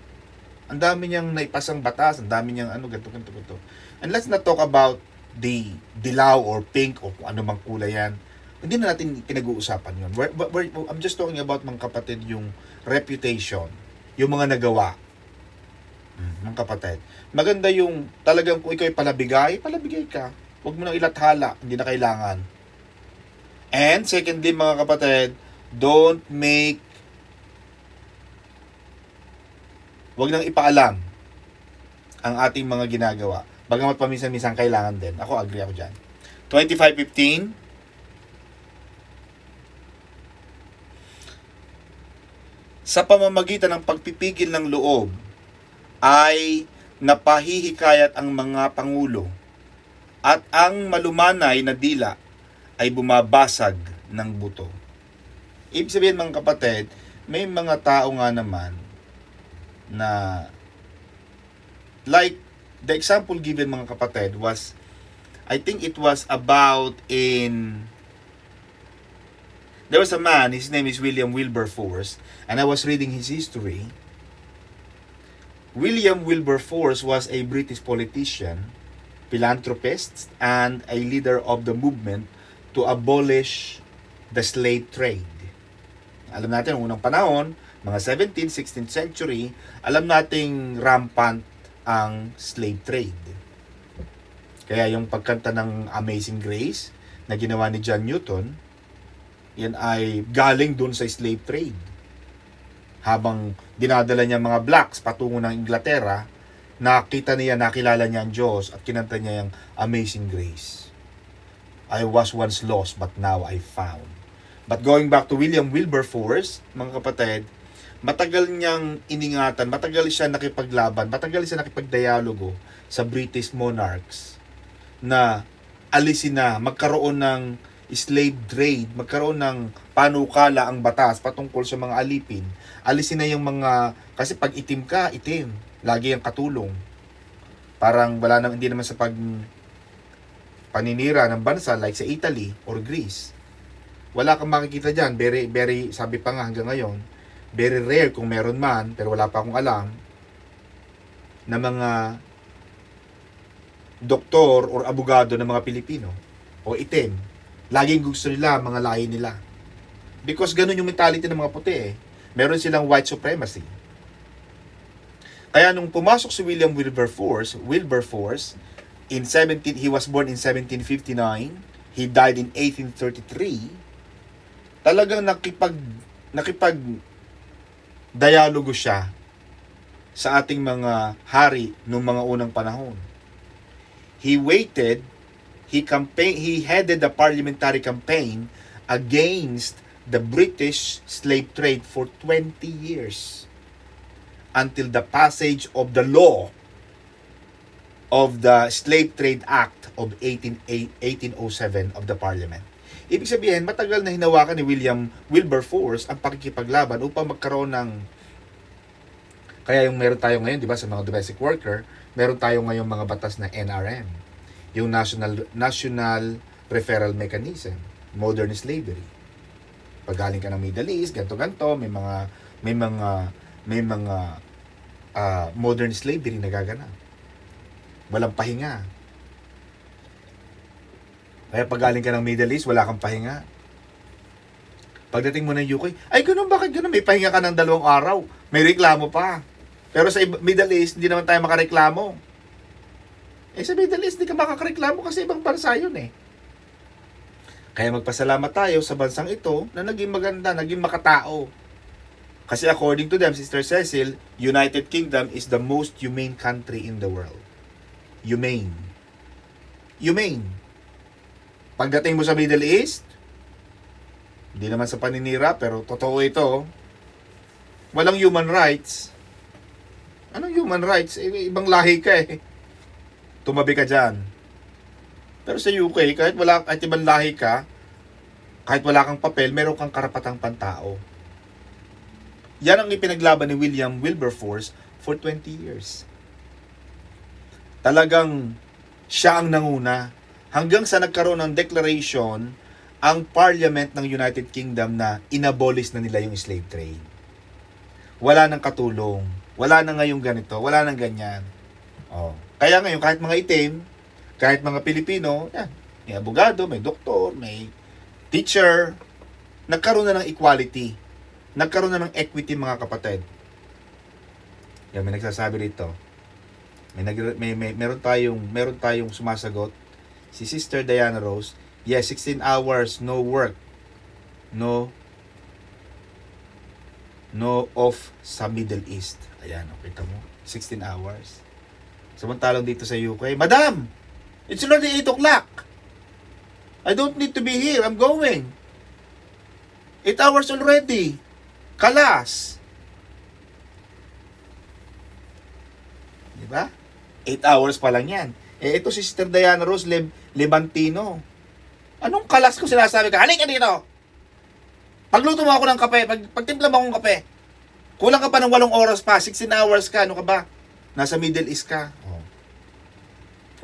Ang dami niyang naipasang batas, ang dami niyang ganito. And let's not talk about the dilaw or pink o kung ano mang kulay yan. Hindi na natin pinag-uusapan yun. I'm just talking about mga kapatid yung reputation, yung mga nagawa. Mga kapatid. Maganda yung talagang kung ikaw ay palabigay ka. Huwag mo nang ilathala, hindi na kailangan. And secondly mga kapatid, huwag nang ipaalam ang ating mga ginagawa. Bagamat paminsan-minsan kailangan din. Ako, agree ako dyan. 25:15. Sa pamamagitan ng pagpipigil ng loob, ay napahihikayat ang mga pangulo at ang malumanay na dila ay bumabasag ng buto. Ibig sabihin mga kapatid, may mga tao nga naman na, like, the example given mga kapatid was, I think it was about there was a man, his name is William Wilberforce, and I was reading his history. William Wilberforce was a British politician, philanthropist, and a leader of the movement to abolish the slave trade. Alam natin, unang panahon, mga 17th, 16th century, alam nating rampant ang slave trade. Kaya yung pagkanta ng Amazing Grace na ginawa ni John Newton, yan ay galing dun sa slave trade. Habang dinadala niya mga blacks patungo ng Inglaterra, nakilala niya ang Diyos at kinanta niya yung Amazing Grace. I was once lost but now I found. But going back to William Wilberforce, mga kapatid, matagal niyang iningatan, matagal siya nakipaglaban, matagal siya nakipagdialogo sa British monarchs na alisin na, magkaroon ng slave trade, magkaroon ng panukala ang batas patungkol sa mga alipin. Alisin na yung mga, kasi pag itim ka, itim. Lagi ang katulong. Parang wala naman, hindi naman sa paninira ng bansa like sa Italy or Greece. Wala kang makikita dyan. Very, sabi pa nga hanggang ngayon, very rare kung meron man, pero wala pa akong alam, na mga doktor or abogado ng mga Pilipino o itim. Laging gusto nila, mga lahi nila. Because ganun yung mentality ng mga puti eh. Meron silang white supremacy. Kaya nung pumasok si William Wilberforce, he was born in 1759, he died in 1833, talagang nakipag-dialogo siya sa ating mga hari noong mga unang panahon. He headed the parliamentary campaign against the British slave trade for 20 years until the passage of the law of the Slave Trade Act of 1807 of the Parliament. Ibig sabihin, matagal na hinawakan ni William Wilberforce ang pakikipaglaban upang magkaroon ng, kaya yung meron tayo ngayon, di ba, sa mga domestic worker, meron tayo ngayon mga batas na NRM, yung National Referral Mechanism, modern slavery. Pag galing ka ng Middle East, ganto-ganto, may mga modern slavery na gaganap. Walang pahinga. Kaya pag galing ka ng Middle East, wala kang pahinga. Pagdating mo ng UK, ay ganun, bakit ganun? May pahinga ka ng 2 araw. May reklamo pa. Pero sa Middle East, hindi naman tayo makareklamo. Sa Middle East, hindi ka makakareklamo kasi ibang bansa yun eh. Kaya magpasalamat tayo sa bansang ito na naging maganda, naging makatao. Kasi according to them, Sister Cecil, United Kingdom is the most humane country in the world. Humane. Pagdating mo sa Middle East, hindi naman sa paninira, pero totoo ito, walang human rights. Anong human rights? Ibang lahi ka eh. Tumabi ka dyan. Pero sa UK, kahit ibang lahi ka, kahit wala kang papel, meron kang karapatang pantao. Yan ang ipinaglaban ni William Wilberforce for 20 years. Talagang siya ang nanguna hanggang sa nagkaroon ng declaration ang Parliament ng United Kingdom na inabolish na nila yung slave trade. Wala nang katulong. Wala nang ngayong ganito. Wala nang ganyan. Kaya ngayon, kahit mga itim, kahit mga Pilipino, yan, may abogado, may doktor, may teacher, nagkaroon na ng equality. Nagkaroon na ng equity, mga kapatid. Yan, may nagsasabi dito. Meron tayong sumasagot. Si Sister Diana Rose, yes, 16 hours, no work. No off sa Middle East. Ayan, kita mo. 16 hours. Samantalang dito sa UK, Madam, it's already 8 o'clock. I don't need to be here. I'm going. 8 hours already. Kalas. Diba? 8 hours pa lang yan. Ito si Sister Diana Rose Levantino. Anong kalas ko sinasabi ka? Halika dito! Pagluto mo ako ng kape, pagtimpla mo akong kape, kulang ka pa ng 8 oras pa, 16 hours ka, ano ka ba? Nasa Middle East ka. Oh.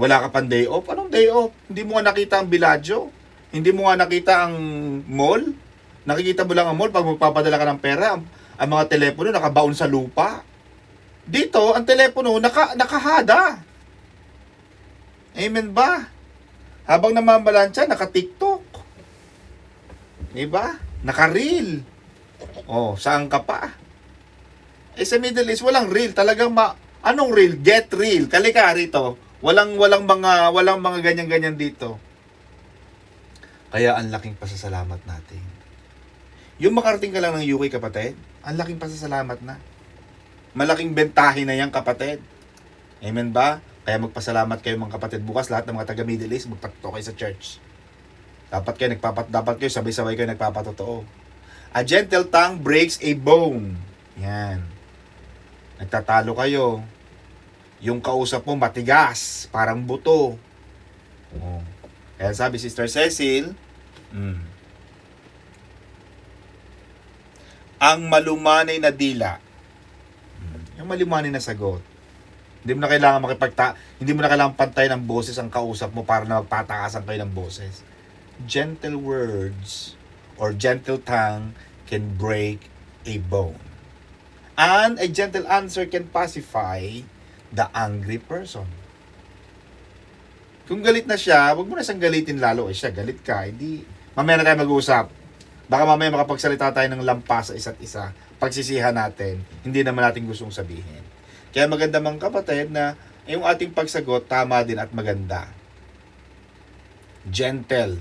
Wala ka pang day off. Anong day off? Hindi mo nga nakita ang Bellagio. Hindi mo nga nakita ang mall. Nakikita mo lang ang mall pag magpapadala ka ng pera. Ang mga telepono nakabaon sa lupa. Dito, ang telepono nakahada. Amen ba? Habang namamalansya, naka-TikTok. Diba? Naka-reel. Oh, saan ka pa? Sa Middle East, walang reel. Talagang anong reel? Get real. Kalika rito. Walang mga ganyan-ganyan dito. Kaya ang laking pasasalamat natin. Yung makarating ka lang ng UK, kapatid, ang laking pasasalamat na. Malaking bentahe na yan, kapatid. Amen ba? Kaya magpasalamat kayo mga kapatid. Bukas lahat ng mga taga Middle East, magpatuto kayo sa church. Dapat kayo sabay-sabay kayo nagpapatotoo. A gentle tongue breaks a bone. Yan. Nagtatalo kayo. Yung kausap mo matigas, parang buto. Oh. Kaya sabi Sister Cecil, ang malumanay na dila. Yung malumanay na sagot. Hindi mo na kailangan pantay ng boses ang kausap mo para na magpataasan kayo ng boses. Gentle words or gentle tongue can break a bone. And a gentle answer can pacify the angry person. Kung galit na siya, wag mo na siyang galitin lalo. Siya, galit ka. Hindi. Mamaya na tayo mag-uusap. Baka mamaya makapagsalita tayo ng lampas sa isa't isa. Pagsisihan natin. Hindi naman natin gustong sabihin. Kaya maganda mga kapatid na yung ating pagsagot tama din at maganda. Gentle.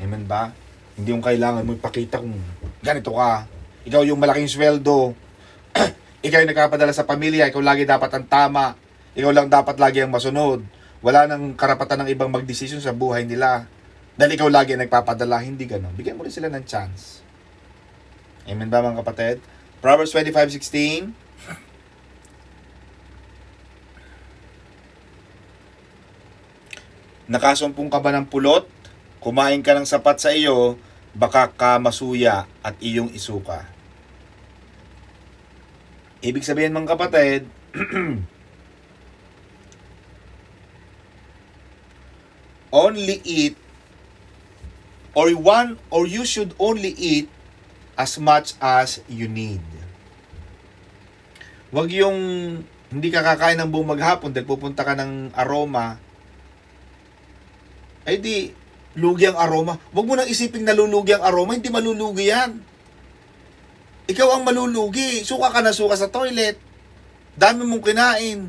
Amen ba? Hindi yung kailangan mo ipakita kung ganito ka. Ikaw yung malaking sweldo. Ikaw yung nagpapadala sa pamilya. Ikaw lagi dapat ang tama. Ikaw lang dapat lagi ang masunod. Wala nang karapatan ng ibang magdesisyon sa buhay nila. Dahil ikaw lagi ang nagpapadala. Hindi ganun. Bigyan mo rin sila ng chance. Amen ba mga kapatid? Proverbs 25:16. Nakasumpong ka ba ng pulot? Kumain ka ng sapat sa iyo, baka ka masuya at iyong isuka. Ibig sabihin mga kapatid, only eat or you should only eat as much as you need. Wag yung hindi ka kakain ng buong maghapon dahil pupunta ka ng aroma. Ay di, lugi ang aroma. Wag mo nang isiping nalulugi ang aroma, hindi malulugi yan. Ikaw ang malulugi. Suka ka na suka sa toilet. Dami mong kinain.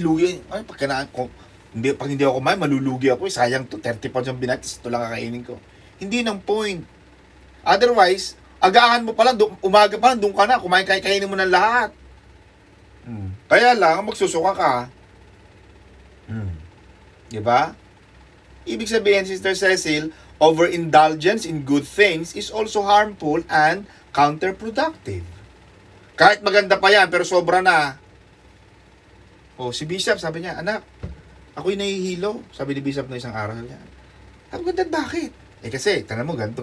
Lugi. Ay, pag hindi ako kumain, malulugi ako. Sayang to, 30 pounds yung binatis. Ito lang kakainin ko. Hindi ng point. Otherwise, agahan mo pala, umaga pa lang, doon ka na. Kainin mo ng lahat. Kaya lang, magsusuka ka. Diba? Ibig sabihin, Sister Cecil, overindulgence in good things is also harmful and counterproductive. Kahit maganda pa yan, pero sobra na. Si Bishop, sabi niya, anak, ako'y nahihilo. Sabi ni Bishop na isang araw niya. Ang ganda, bakit? Kasi, tanong mo, ganto.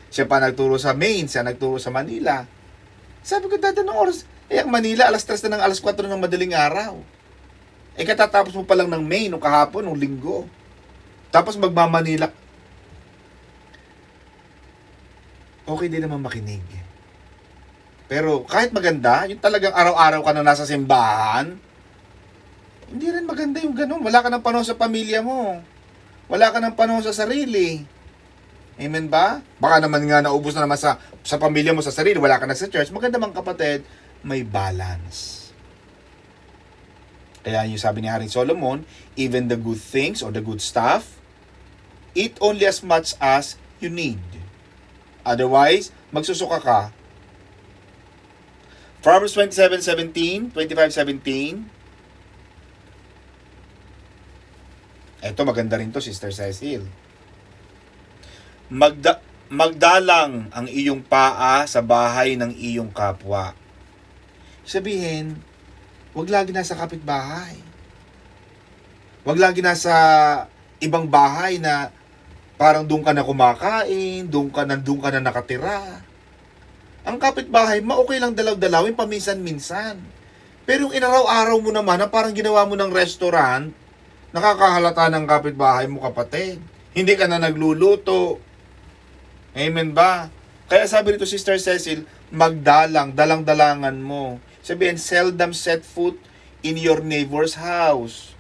Siya pa nagturo sa Maine, siya nagturo sa Manila. Sabi ko, dada ng oras. Ang Manila, alas 3 na ng alas 4 ng madaling araw. Katatapos mo pa lang ng May, nung kahapon, nung linggo. Tapos magmamanila. Okay din naman makinig. Pero kahit maganda, yung talagang araw-araw ka na nasa simbahan, hindi rin maganda yung ganun. Wala ka ng panahon sa pamilya mo. Wala ka ng panahon sa sarili. Amen ba? Baka naman nga naubos na naman sa pamilya mo, sa sarili. Wala ka na sa church. Maganda mga kapatid, may balance. Kaya yung sabi ni Haring Solomon, even the good things or the good stuff, eat only as much as you need. Otherwise, magsusuka ka. Proverbs 25:17. Ito, maganda rin to, Sister Cecil. Magdalang ang iyong paa sa bahay ng iyong kapwa. Sabihin, wag lagi nasa kapitbahay. Wag lagi nasa ibang bahay na Parang doon ka na kumakain, doon ka na nakatira. Ang kapitbahay mo, okay lang dalaw-dalawin paminsan-minsan. Pero yung inaraw-araw mo naman na parang ginawa mo ng restaurant, nakakahalata ng kapitbahay mo, kapatid. Hindi ka na nagluluto. Amen ba? Kaya sabi nito Sister Cecil, dalang-dalangan mo. Sabihin, seldom set foot in your neighbor's house.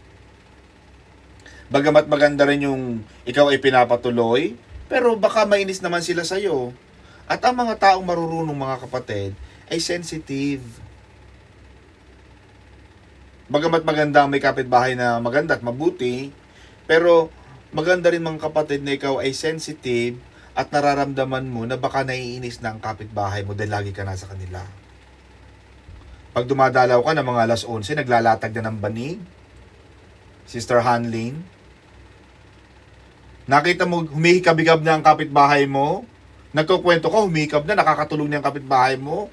Bagamat maganda rin yung ikaw ay pinapatuloy, pero baka mainis naman sila sa'yo. At ang mga taong marurunong, mga kapatid, ay sensitive. Bagamat maganda ang may kapitbahay na maganda at mabuti, pero maganda rin, mga kapatid, na ikaw ay sensitive at nararamdaman mo na baka naiinis na ang kapitbahay mo dahil lagi ka nasa kanila. Pag dumadalaw ka ng mga 11:00, naglalatag na ng banig, Sister Hanlin, nakita mo humihikab-hikab na ang kapitbahay mo, nagkukwento ka, humikab na, nakakatulog na ang kapitbahay mo.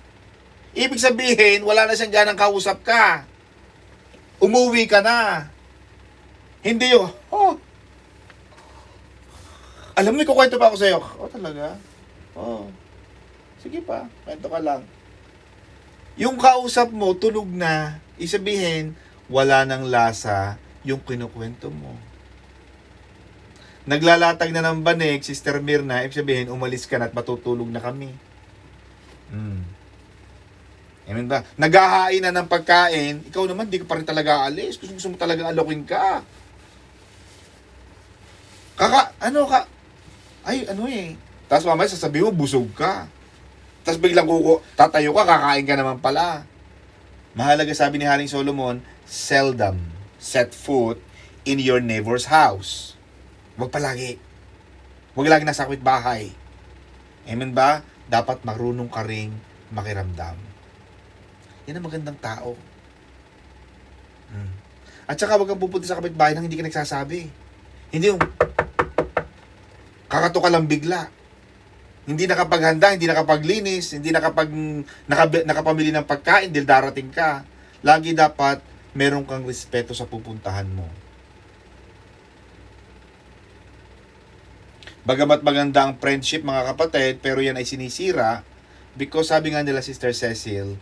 Ibig sabihin, wala na siyang ganang kausap ka. Umuwi ka na. Hindi yung, alam mo, ikukwento pa ako sa'yo. Talaga? Sige pa, kwento ka lang. Yung kausap mo, tulog na. Isabihin, wala nang lasa yung kinukwento mo. Naglalatag na ng banig, Sister Mirna, ibig sabihin, umalis ka na at matutulog na kami. Amen ba? Naghahain na ng pagkain, ikaw naman, di ka pa rin talaga aalis. Gusto mo talaga alokin ka. Tapos mamaya sasabihin mo, busog ka. Tapos biglang tatayo ka, kakain ka naman pala. Mahalaga, sabi ni Haring Solomon, seldom set foot in your neighbor's house. Huwag palagi. Huwag lagi nasa kapitbahay. Amen ba? Dapat marunong ka ring makiramdam. Yan ang magandang tao. At saka huwag kang pupunta sa kapitbahay nang hindi ka nagsasabi. Hindi yung kakato ka lang bigla. Hindi nakapaghanda, hindi nakapaglinis, hindi nakapamili ng pagkain dahil darating ka. Lagi dapat meron kang respeto sa pupuntahan mo. Bagamat maganda ang friendship, mga kapatid, pero yan ay sinisira because sabi nga nila, Sister Cecil,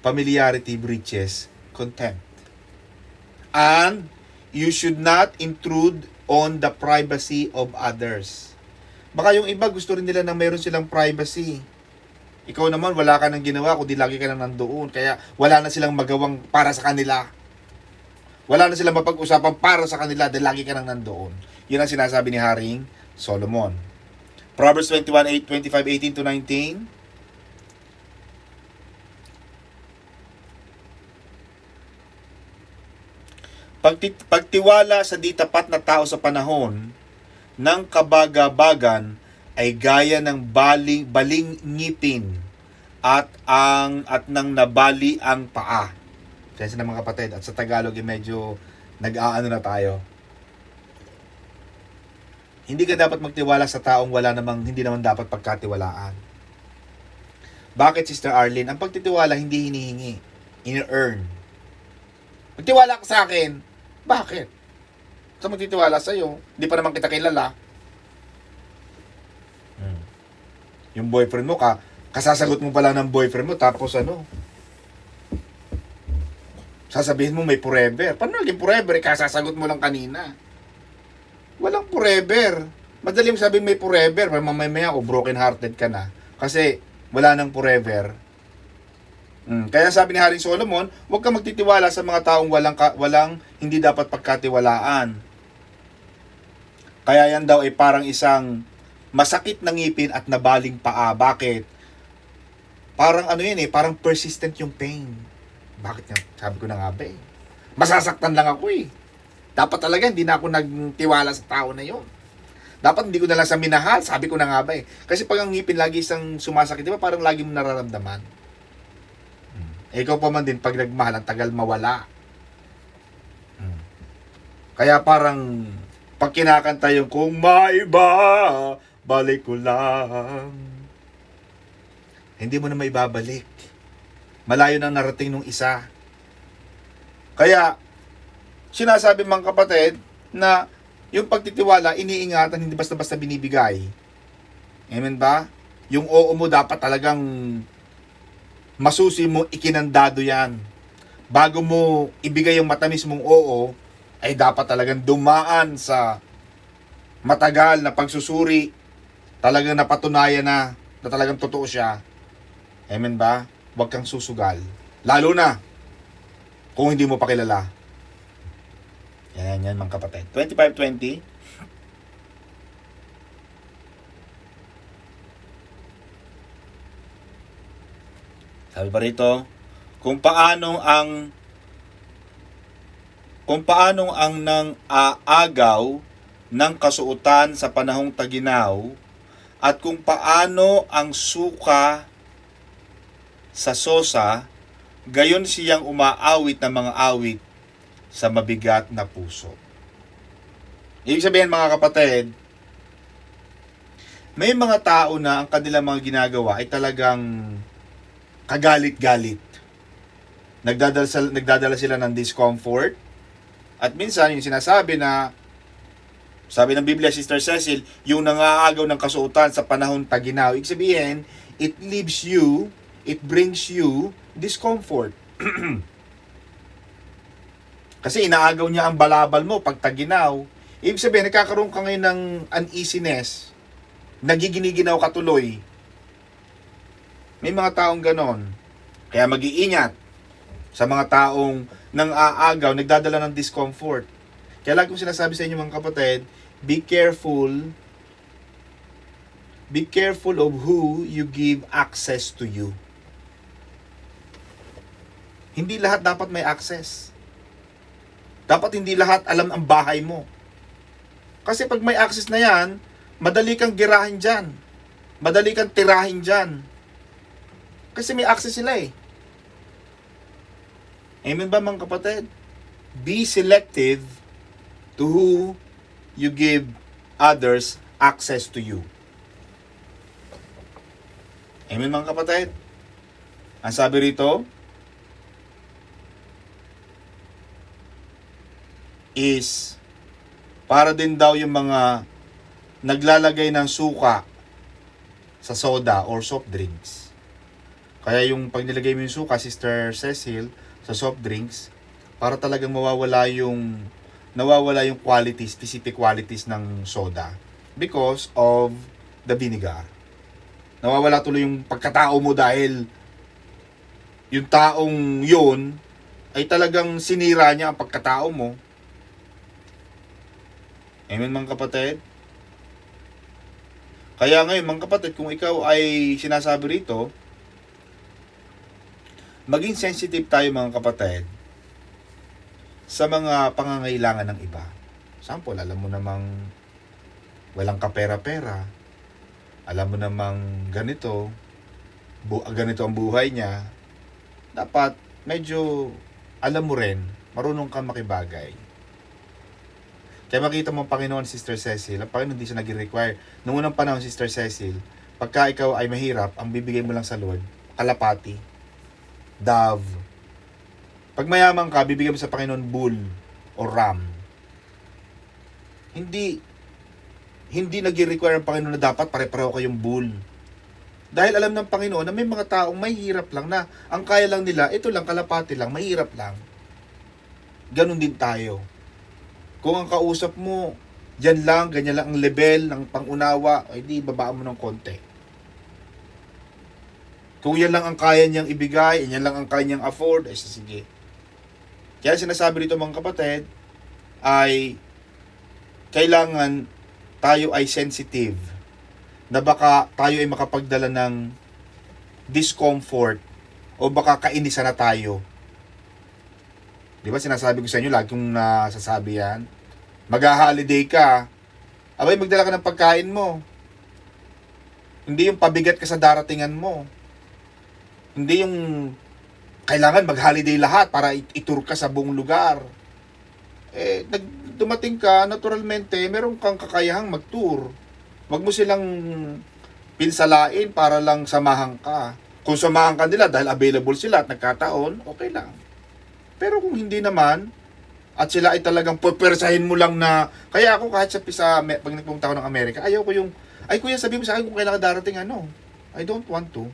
familiarity breeds contempt. And you should not intrude on the privacy of others. Baka yung iba gusto rin nila na meron silang privacy. Ikaw naman, wala ka nang ginawa kundi lagi ka nang nandoon. Kaya wala na silang magawang para sa kanila. Wala na silang mapag-usapan para sa kanila dahil lagi ka nang nandoon. Yun ang sinasabi ni Haring Solomon. Proverbs 25:18-19. Pagtiwala sa di tapat na tao sa panahon ng kabagabagan ay gaya ng baling ngipin at nang nabali ang paa. Kasi na, mga kapatid, at sa Tagalog medyo nag-aano na tayo. Hindi ka dapat magtiwala sa taong hindi naman dapat pagkatiwalaan. Bakit, Sister Arlene? Ang pagtitiwala hindi hinihingi, in-earn. Magtiwala ka sa akin. Bakit? Sa magtitiwala sa'yo, hindi pa naman kita kilala. Yung boyfriend mo, kasasagot mo pala ng boyfriend mo, tapos sasabihin mo may forever. Paano naging forever? Kasasagot mo lang kanina. Walang forever. Madali mo sabihin may forever, mamaya broken hearted ka na. Kasi wala nang forever. Kaya sabi ni Haring Solomon, huwag kang magtitiwala sa mga taong walang hindi dapat pagkatiwalaan. Kaya yan daw ay parang isang masakit na ngipin at nabaling paa. Bakit? Parang parang persistent yung pain. Bakit nga? Sabi ko na nga ba masasaktan lang ako Dapat talaga hindi na ako nagtiwala sa tao na yun. Dapat hindi ko na lang sa minahal. Sabi ko na nga ba Kasi pag ang ngipin lagi isang sumasakit, di ba parang lagi mo nararamdaman? Ikaw pa man din, pag nagmahal, ang tagal mawala. Kaya parang, pag kinakanta yung, kung maiba, balik ko lang. Hindi mo na maibabalik. Malayo nang narating nung isa. Kaya, sinasabi, mga kapatid, na Yung pagtitiwala, iniingatan, hindi basta-basta binibigay. Amen ba? Yung oo mo dapat talagang masusi mo, ikinandado yan. Bago mo ibigay yung matamis mong oo, ay dapat talagang dumaan sa matagal na pagsusuri, talagang napatunayan na talagang totoo siya. Amen ba? Huwag kang susugal. Lalo na kung hindi mo pa kilala. Yan mga kapatid. 25-20. Sabi pa rito, kung paano ang nang aagaw ng kasuotan sa panahong taginaw at kung paano ang suka sa sosa, gayon siyang umaawit ng mga awit sa mabigat na puso. Ibig sabihin mga kapatid, may mga tao na ang kanilang mga ginagawa ay talagang kagalit-galit. Nagdadala sila ng discomfort. At minsan, yung sinasabi na, sabi ng Biblia, Sister Cecil, yung nangaagaw ng kasuotan sa panahon taginaw, ibig sabihin, it brings you discomfort. Kasi inaagaw niya ang balabal mo pag taginaw. Ibig sabihin, nagkakaroon ka ngayon ng uneasiness. Nagiginiginaw ka tuloy. May mga taong ganon. Kaya mag-iingat sa mga taong nang aagaw, nagdadala ng discomfort. Kaya lagi kong sinasabi sa inyo mga kapatid, be careful of who you give access to you. Hindi lahat dapat may access. Dapat hindi lahat alam ang bahay mo. Kasi pag may access na yan, madali kang girahin dyan. Madali kang tirahin dyan. Kasi may access sila eh. Amen ba mga kapatid? Be selective to who you give others access to you. Amen mga kapatid? Ang sabi rito is para din daw yung mga naglalagay ng suka sa soda or soft drinks. Kaya yung pag nilagay mo yung suka, Sister Cecil, sa soft drinks, para talagang nawawala yung qualities, specific qualities ng soda because of the vinegar. Nawawala tuloy yung pagkatao mo dahil yung taong yun ay talagang sinira niya ang pagkatao mo. Amen mga kapatid? Kaya ngayon mga kapatid, kung ikaw ay sinasabi rito, maging sensitive tayo mga kapatid sa mga pangangailangan ng iba. Sample, alam mo namang walang kapera-pera. Alam mo namang ganito ang buhay niya. Dapat medyo alam mo rin, marunong kang makibagay. Kaya makita mo ang Panginoon, Sister Cecil, ang Panginoon hindi siya nag-require. Noong unang panahon, Sister Cecil, pagka ikaw ay mahirap, ang bibigay mo lang sa Lord, kalapati, dove. Pag mayaman ka, bibigyan mo sa Panginoon bull o ram. Hindi nag-require ang Panginoon na dapat pare-pareho kayong bull. Dahil alam ng Panginoon na may mga taong may hirap lang na ang kaya lang nila, ito lang, kalapati lang, mahirap lang. Ganon din tayo. Kung ang kausap mo, yan lang, ganyan lang ang level ng pangunawa, ay di, babaan mo ng konti. Kung yan lang ang kaya niyang ibigay, yan lang ang kaya niyang afford, ay sige. Kaya sinasabi rito mga kapatid, ay kailangan tayo ay sensitive na baka tayo ay makapagdala ng discomfort o baka kainisan na tayo. Di ba sinasabi ko sa inyo, lagi kong nasasabi yan, mag-holiday ka, abay magdala ka ng pagkain mo. Hindi yung pabigat ka sa daratingan mo. Hindi yung kailangan mag-holiday lahat para itur ka sa buong lugar. Dumating ka, naturalmente, meron kang kakayahang mag-tour. Wag mo silang pinsalain para lang samahan ka. Kung samahan ka nila dahil available sila at nagkataon, okay lang. Pero kung hindi naman, At sila ay talagang pupersahin mo lang na, kaya ako kahit pag nagpunta ako ng Amerika, ayaw ko yung, ay kuya, sabi mo sa akin kung kailan ka darating, ano. I don't want to.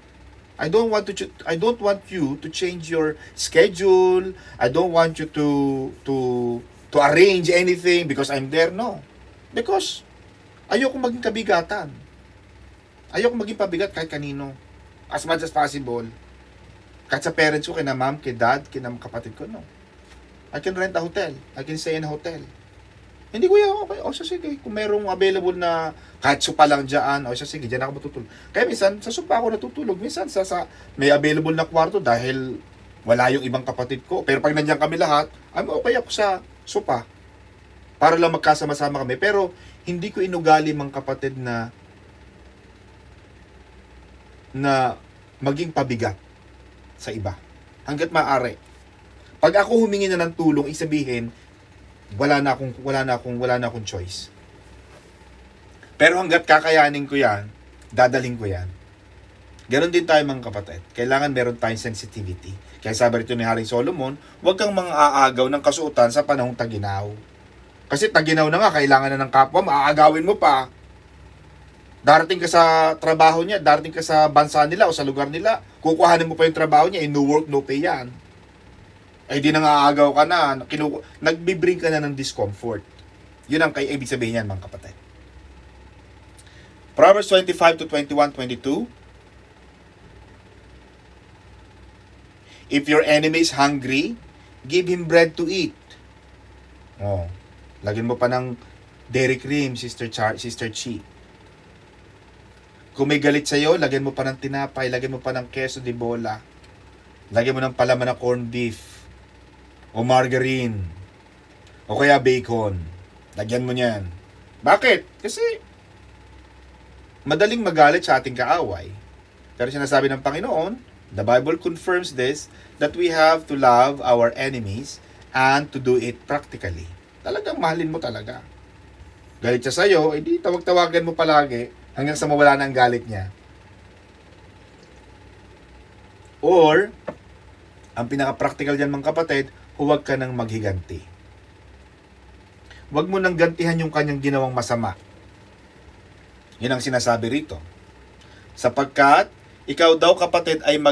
I don't want you to change your schedule. I don't want you to arrange anything because I'm there. No. Because ayoko maging kabigatan. Ayoko maging pabigat kahit kanino. As much as possible. Kahit sa parents ko, kina mom, kina dad, kina kapatid ko, no. I can rent a hotel. I can stay in a hotel. Hindi ko yan, okay, o sige, kung merong available na kahit sopa lang dyan, o sige, dyan ako matutulog. Kaya minsan, sa sopa ako natutulog. Minsan, may available na kwarto dahil wala yung ibang kapatid ko. Pero pag nandiyan kami lahat, okay ako sa sopa. Para lang magkasama-sama kami. Pero, hindi ko inugali mga kapatid na maging pabigat sa iba. Hanggat maaari. Pag ako humingi na ng tulong, isabihin, wala na akong choice. Pero hanggat kakayanin ko yan, dadaling ko yan. Ganon din tayo mga kapatid. Kailangan meron tayong sensitivity. Kaya sabi rito ni Haring Solomon, huwag kang mga aagaw ng kasuotan sa panahong taginaw. Kasi taginaw na nga, kailangan na ng kapwa, maaagawin mo pa. Darating ka sa trabaho niya, darating ka sa bansa nila o sa lugar nila, kukuhanin mo pa yung trabaho niya, no work, no pay yan. Ay di nang aagaw ka na, nagbibring ka na ng discomfort. Yun ang ibig sabihin yan mga kapatid. Proverbs 25 to 21, 22. If your enemy is hungry, give him bread to eat. Oh, lagyan mo pa ng dairy cream, Sister Chi. Kung may galit sa'yo, lagyan mo pa ng tinapay, lagyan mo pa ng queso de bola. Lagyan mo ng palaman ng corned beef. O margarine, o kaya bacon. Lagyan mo niyan. Bakit? Kasi madaling magalit sa ating kaaway. Pero sinasabi ng Panginoon, the Bible confirms this, that we have to love our enemies and to do it practically. Talagang mahalin mo talaga. Galit siya sa'yo, edi tawag-tawagan mo palagi hanggang sa mawala na ang galit niya. Or, ang pinaka-practical dyan mga kapatid, huwag ka nang maghiganti. Huwag mo nang gantihan yung kanyang ginawang masama. Yun ang sinasabi rito. Sapagkat, ikaw daw kapatid ay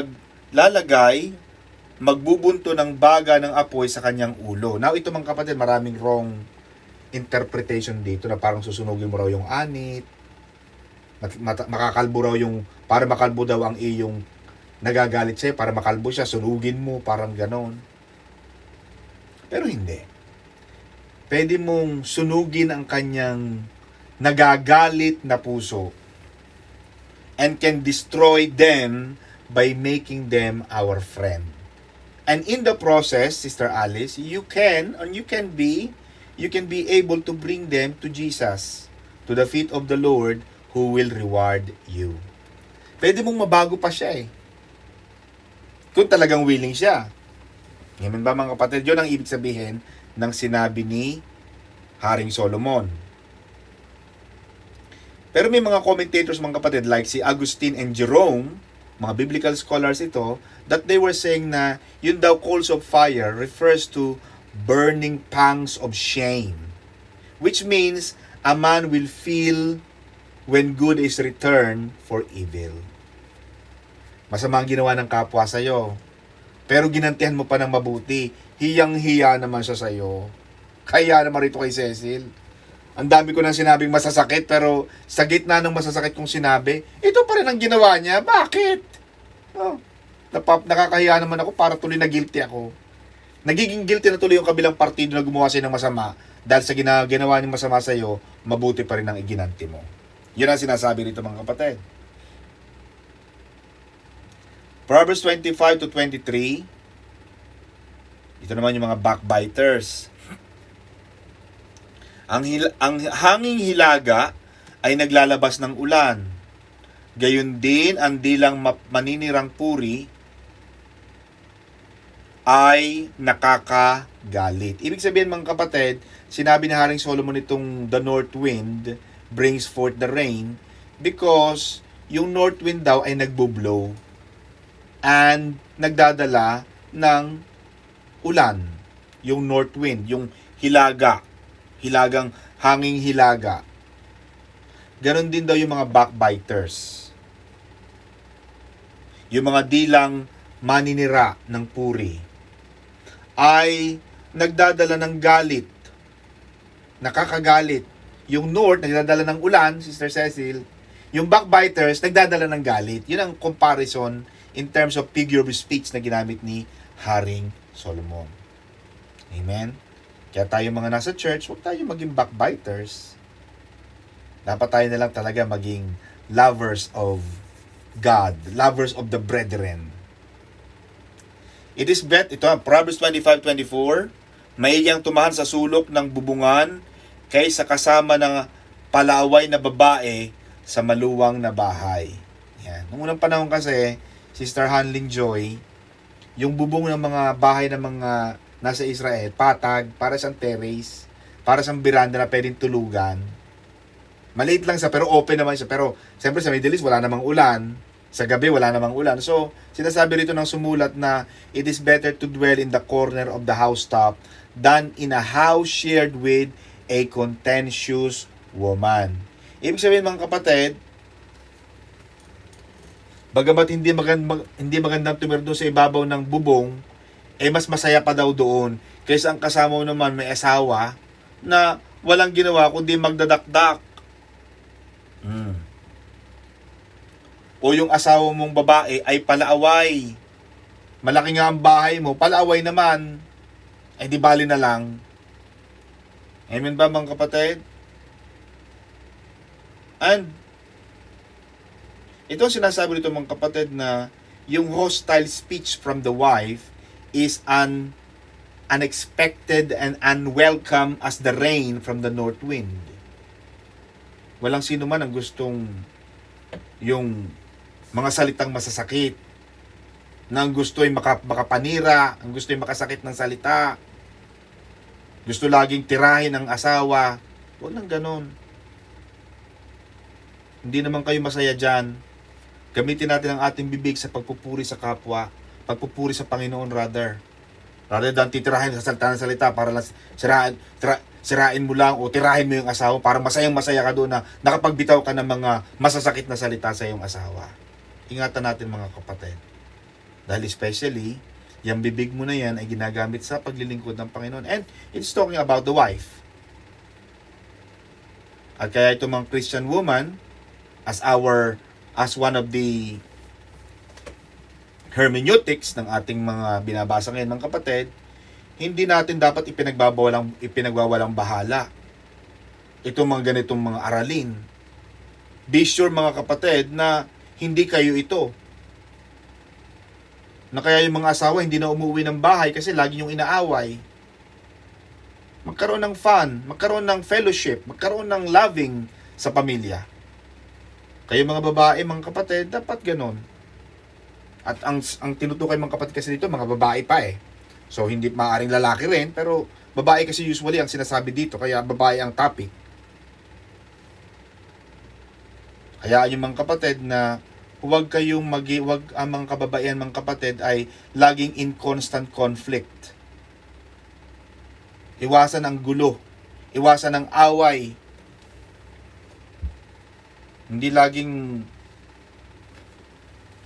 magbubunto ng baga ng apoy sa kanyang ulo. Now, ito mga kapatid, maraming wrong interpretation dito na parang susunugin mo raw yung anit, makakalbo raw yung, para makalbo daw ang iyong nagagalit sa'yo, para makalbo siya, sunugin mo, parang ganon. Pero hindi. Pwede mong sunugin ang kanyang nagagalit na puso and can destroy them by making them our friend. And in the process, Sister Alice, you can be able to bring them to Jesus, to the feet of the Lord who will reward you. Pwede mong mabago pa siya eh. Kung talagang willing siya. Ngayon ba mga kapatid, yun ang ibig sabihin ng sinabi ni Haring Solomon. Pero may mga commentators mga kapatid like si Augustine and Jerome, mga biblical scholars ito, that they were saying na yun daw coals of fire refers to burning pangs of shame. Which means a man will feel when good is returned for evil. Masama ang ginawa ng kapwa sa'yo. Pero ginantihan mo pa ng mabuti. Hiyang-hiya naman siya sa'yo. Kaya naman rito kay Cecil. Ang dami ko nang sinabing masasakit, pero sa gitna ng masasakit kong sinabi, ito pa rin ang ginawa niya. Bakit? Oh, nakakahiya naman ako para tuloy na guilty ako. Nagiging guilty na tuloy yung kabilang partido na gumawa sa'yo ng masama. Dahil sa ginawa niyong masama sa'yo, mabuti pa rin ang iginanti mo. Yun ang sinasabi rito mga kapatid. Proverbs 25 to 23. Ito naman yung mga backbiters. Ang hanging hilaga ay naglalabas ng ulan. Gayon din ang dilang maninirang puri ay nakakagalit. Ibig sabihin mga kapatid, sinabi ni Haring Solomon itong the north wind brings forth the rain because yung north wind daw ay nagbo-blow and nagdadala ng ulan. yung north wind, yung hilagang hanging hilaga. Ganon din daw yung mga backbiters. Yung mga dilang maninira ng puri ay nagdadala ng galit, nakakagalit. Yung north, nagdadala ng ulan, Sister Cecil. Yung backbiters, nagdadala ng galit. Yun ang comparison in terms of figure of speech na ginamit ni Haring Solomon. Amen? Kaya tayo mga nasa church, huwag tayo maging backbiters. Dapat tayo na lang talaga maging lovers of God, lovers of the brethren. It is ito, Proverbs 25:24, maiyang tumahan sa sulok ng bubungan kaysa kasama ng palaway na babae sa maluwang na bahay. Yan. Noong unang panahon kasi, Sister Hanling Joy, yung bubong ng mga bahay ng mga nasa Israel, patag, para sa terrace, para sa veranda na pwedeng tulugan. Maliit lang siya, pero open naman siya. Pero, siyempre sa Middle East, wala namang ulan. Sa gabi, wala namang ulan. So, sinasabi rito ng sumulat na it is better to dwell in the corner of the housetop than in a house shared with a contentious woman. Ibig sabihin mga kapatid, bagamat hindi magandang tumira doon sa ibabaw ng bubong, mas masaya pa daw doon kaysa ang kasama mo naman may asawa na walang ginawa kundi magdadakdak. O yung asawa mong babae ay palaaway. Malaki nga ang bahay mo, palaaway naman. Di bali na lang. Amen ba mga kapatid? And ito sinasabi nito mga kapatid na yung hostile speech from the wife is unexpected and unwelcome as the rain from the north wind. Walang sino man ang gustong yung mga salitang masasakit, na ang gusto ay makapanira, ang gusto ay makasakit ng salita, gusto laging tirahin ng asawa. Huwag nang ganon. Hindi naman kayo masaya dyan. Gamitin natin ang ating bibig sa pagpupuri sa kapwa, pagpupuri sa Panginoon rather than titirahin sa salita para lang sirain mo lang o tirahin mo yung asawa para masayang-masaya ka doon na nakapagbitaw ka ng mga masasakit na salita sa iyong asawa. Ingatan natin mga kapatid. Dahil especially, yung bibig mo na yan ay ginagamit sa paglilingkod ng Panginoon. And it's talking about the wife. At kaya itong mga Christian woman, as one of the hermeneutics ng ating mga binabasa ngayon mga kapatid, hindi natin dapat ipinagwawalang bahala itong mga ganitong mga aralin. Be sure mga kapatid na hindi kayo ito. Na kaya yung mga asawa hindi na umuwi ng bahay kasi lagi yung inaaway. Magkaroon ng fun, magkaroon ng fellowship, magkaroon ng loving sa pamilya. Kayo mga babae, mga kapatid, dapat ganon. At ang tinutukoy mga kapatid kasi dito, mga babae pa eh. So, hindi maaaring lalaki rin, pero babae kasi usually ang sinasabi dito, kaya babae ang topic. Kaya yung mga kapatid na huwag ang mga kababaihan mga kapatid ay laging in constant conflict. Iwasan ang gulo, iwasan ang away. Hindi laging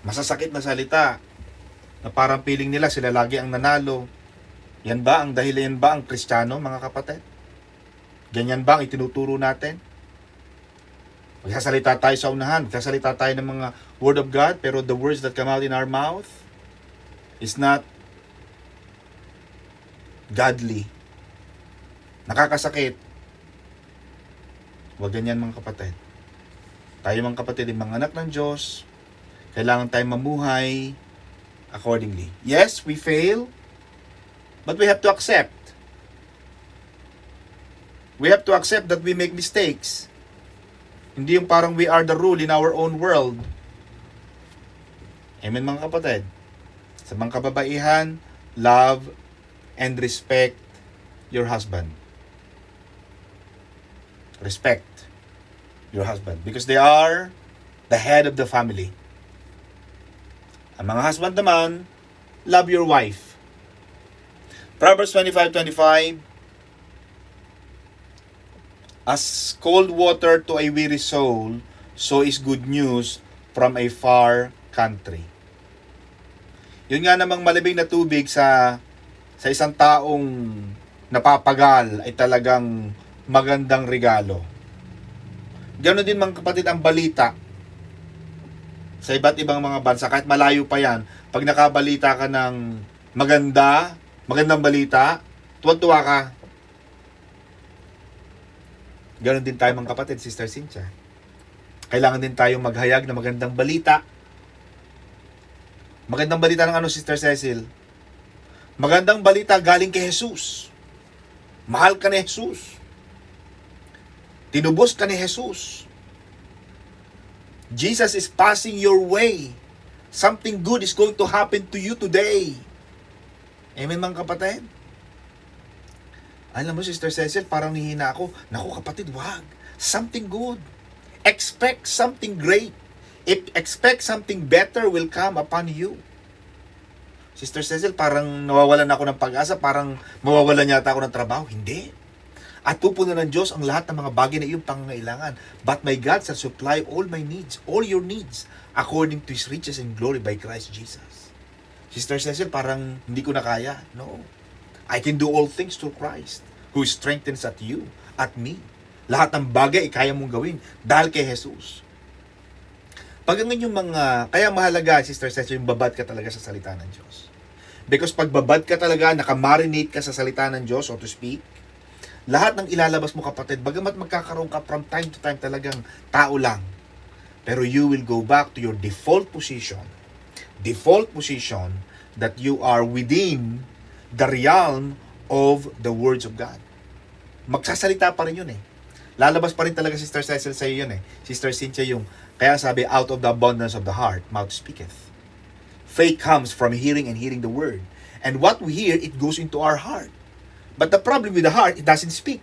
masasakit na salita na parang feeling nila sila lagi ang nanalo. Yan ba ang dahilan ba ang Kristiyano mga kapatid? Ganyan ba ang itinuturo natin? Magsasalita tayo sa unahan, magsasalita tayo ng mga word of God, pero the words that come out in our mouth is not godly. Nakakasakit. Huwag ganyan mga kapatid. Tayo mga kapatid, mga anak ng Diyos, kailangan tayong mamuhay accordingly. Yes, we fail, but we have to accept. We have to accept that we make mistakes. Hindi yung parang we are the rule in our own world. Amen mga kapatid. Sa mga kababaihan, love and respect your husband. Respect your husband because they are the head of the family. Ang mga husband naman, love your wife. Proverbs 25:25. As cold water to a weary soul, so is good news from a far country. Yun nga namang malamig na tubig sa isang taong napapagal ay talagang magandang regalo. Ganoon din mga kapatid ang balita sa iba't ibang mga bansa, kahit malayo pa yan, pag nakabalita ka ng magandang balita, tuwa-tuwa ka. Ganoon din tayo mga kapatid, Sister Cynthia. Kailangan din tayong maghayag ng magandang balita. Magandang balita ng ano, Sister Cecil? Magandang balita galing kay Jesus. Mahal ka ni Jesus. Tinubos ka ni Jesus. Jesus is passing your way. Something good is going to happen to you today. Amen mga kapatid? Alam mo, Sister Cecil, parang nihina ako. Naku kapatid, wag. Something good. Expect something great. Expect something better will come upon you. Sister Cecil, parang nawawalan ako ng pag-asa, parang mawawalan yata ako ng trabaho. Hindi. At pupunan ng Diyos ang lahat ng mga bagay na iyong pangangailangan. But my God shall supply all my needs, all your needs, according to His riches and glory by Christ Jesus. Sister Cecil, parang hindi ko na kaya. No. I can do all things through Christ, who strengthens at you, at me. Lahat ng bagay kaya mong gawin dahil kay Jesus. Pag ang inyong kaya mahalaga, Sister Cecil, yung babad ka talaga sa salita ng Diyos. Because pag babad ka talaga, nakamarinate ka sa salita ng Diyos, so to speak, lahat ng ilalabas mo kapatid, bagamat magkakaroon ka from time to time talagang tao lang, pero you will go back to your default position that you are within the realm of the words of God. Magsasalita pa rin yun eh. Lalabas pa rin talaga, Sister Cecil, sa iyo yun eh. Sister Cynthia, yung kaya sabi, out of the abundance of the heart, mouth speaketh. Faith comes from hearing and hearing the word. And what we hear, it goes into our heart. But the problem with the heart, it doesn't speak.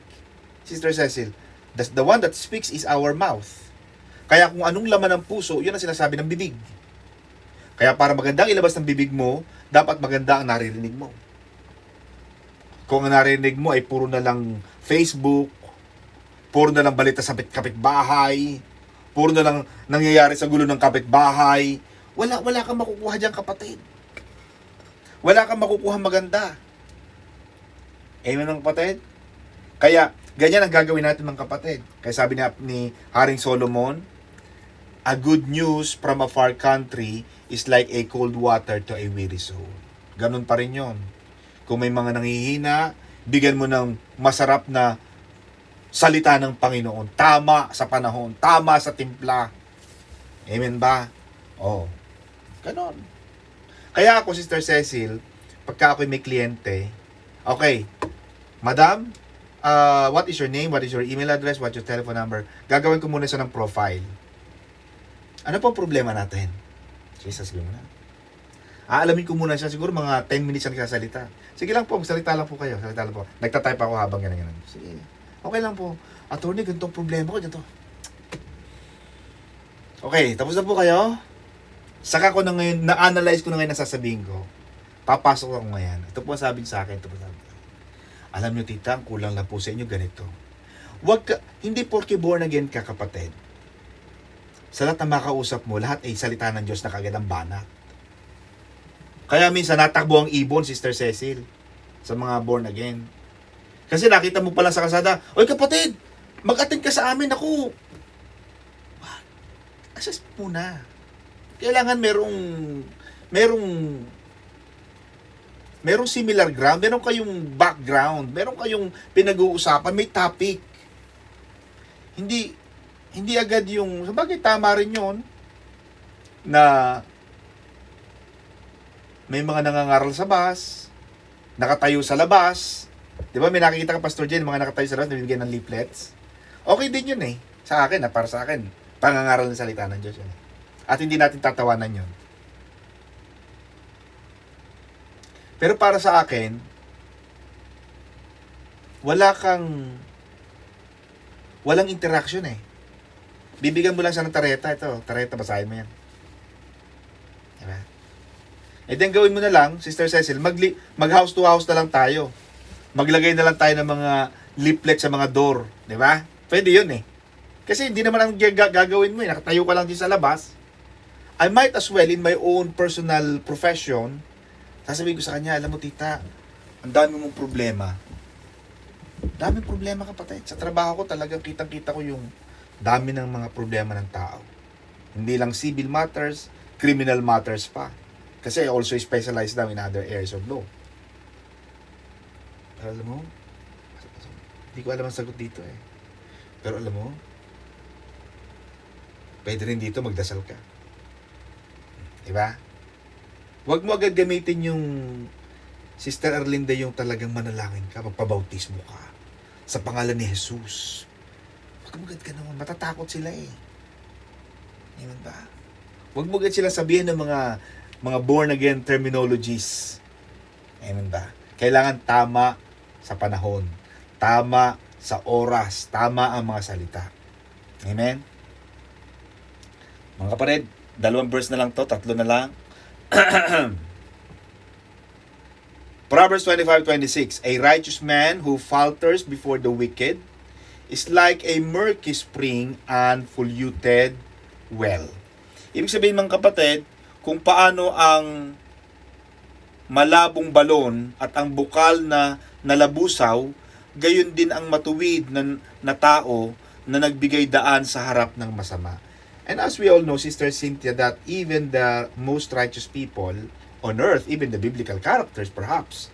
Sister Cecil, the one that speaks is our mouth. Kaya kung anong laman ng puso, yun ang sinasabi ng bibig. Kaya para magandang ilabas ng bibig mo, dapat maganda ang naririnig mo. Kung ang naririnig mo ay puro na lang Facebook, puro na lang balita sa kapitbahay, puro na lang nangyayari sa gulo ng kapitbahay, wala kang makukuha diyan, kapatid. Wala kang makukuha maganda. Amen mga kapatid? Kaya, ganyan ang gagawin natin mga kapatid. Kaya sabi ni Haring Solomon, a good news from a far country is like a cold water to a weary soul. Ganun pa rin yun. Kung may mga nanghihina, bigyan mo ng masarap na salita ng Panginoon. Tama sa panahon. Tama sa timpla. Amen ba? Oh. Ganon. Kaya ako, Sister Cecil, pagka ako'y may kliyente, okay, Madam, what is your name? What is your email address? What's your telephone number? Gagawin ko muna siya ng profile. Ano pong problema natin? Jesus, sabihin mo na. Aalamin ko muna siya. Siguro mga 10 minutes siya nagsasalita. Sige lang po, magsalita lang po kayo. Salita lang po. Nagtatype ako habang ganyan. Sige. Okay lang po. Attorney, ganitong problema ko. Ganito. Okay, tapos na po kayo. Saka ko na ngayon, na-analyze ko na ngayon nasasabihin ko. Papasok ako ngayon. Ito po sabi sa akin. Ito po sabi. Alam nyo tita, ang kulang lang po sa inyo ganito. Hindi porke born again ka kapatid. Sa lahat na makausap mo, lahat ay salita ng Diyos na kagad ang banat. Kaya minsan natakbo ang ibon, Sister Cecil, sa mga born again. Kasi nakita mo pala sa kalsada, oy kapatid, mag-attend ka sa amin, ako. What? Assess muna. Kailangan merong similar ground, meron kayong background, meron kayong pinag-uusapan, may topic. Hindi agad yung, sabagay tama rin yun, na may mga nangangaral sa bus, nakatayo sa labas. Di ba may nakikita ka, Pastor Jen, mga nakatayo sa labas, nabibigyan ng leaflets. Okay din yun eh, sa akin, para sa akin, pangangaral ng salita ng Diyos yun. At hindi natin tatawanan yun. Pero para sa akin, walang interaction eh. Bibigyan mo lang siya ng tareta. Ito, tareta, basahin mo yan. Diba? E then gawin mo na lang, Sister Cecil, mag house to house na lang tayo. Maglagay na lang tayo ng mga leaflet sa mga door. Di ba? Pwede yun eh. Kasi hindi naman ang gagawin mo eh. Nakatayo ka lang din sa labas. I might as well, in my own personal profession, sasabihin ko sa kanya, alam mo tita, ang dami mong problema. Daming problema, kapatid. Sa trabaho ko talagang kitang-kita ko yung dami ng mga problema ng tao. Hindi lang civil matters, criminal matters pa. Kasi I also specialize now in other areas of law. Pero alam mo, hindi ko alam ang sagot dito eh. Pero alam mo, pwede rin dito magdasal ka. Diba? Huwag mo agad gamitin yung Sister Erlinda yung talagang manalangin ka, magpabautismo ka sa pangalan ni Jesus. Huwag mo agad ka naman, matatakot sila eh. Amen ba? Huwag mo agad sila sabihin ng mga born again terminologies. Amen ba? Kailangan tama sa panahon, tama sa oras, tama ang mga salita. Amen? Mga kapatid, 2 verse na lang to, 3 na lang. Proverbs 25:26, a righteous man who falters before the wicked is like a murky spring and polluted well. Ibig sabihin mga kapatid, kung paano ang malabong balon at ang bukal na nalabusaw, gayon din ang matuwid na tao na nagbigay daan sa harap ng masama. And as we all know, Sister Cynthia, that even the most righteous people on earth, even the biblical characters perhaps,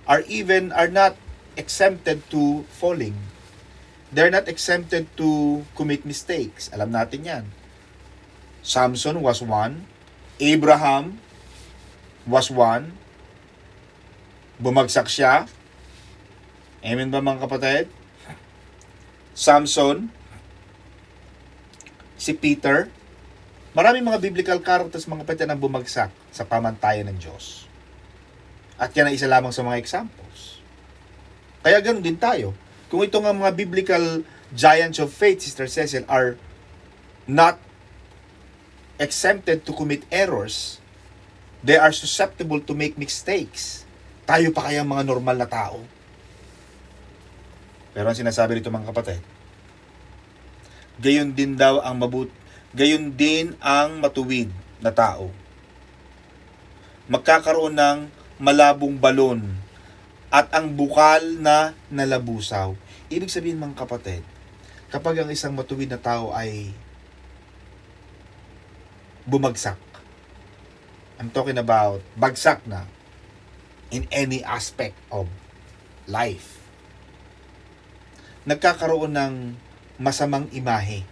are not exempted to falling. They're not exempted to commit mistakes. Alam natin yan. Samson was one. Abraham was one. Bumagsak siya. Amen ba mga kapatid? Samson, si Peter, maraming mga biblical characters mga kapatid na bumagsak sa pamantayan ng Diyos. At yan ang isa lamang sa mga examples. Kaya ganoon din tayo. Kung ito nga mga biblical giants of faith, Sister Cecil, are not exempted to commit errors, they are susceptible to make mistakes. Tayo pa kaya mga normal na tao? Pero ang sinasabi rito mga kapatid, gayon din daw ang gayon din ang matuwid na tao. Magkakaroon ng malabong balon at ang bukal na nalabusaw. Ibig sabihin mga kapatid, kapag ang isang matuwid na tao ay bumagsak, I'm talking about bagsak na in any aspect of life, nagkakaroon ng masamang imahe.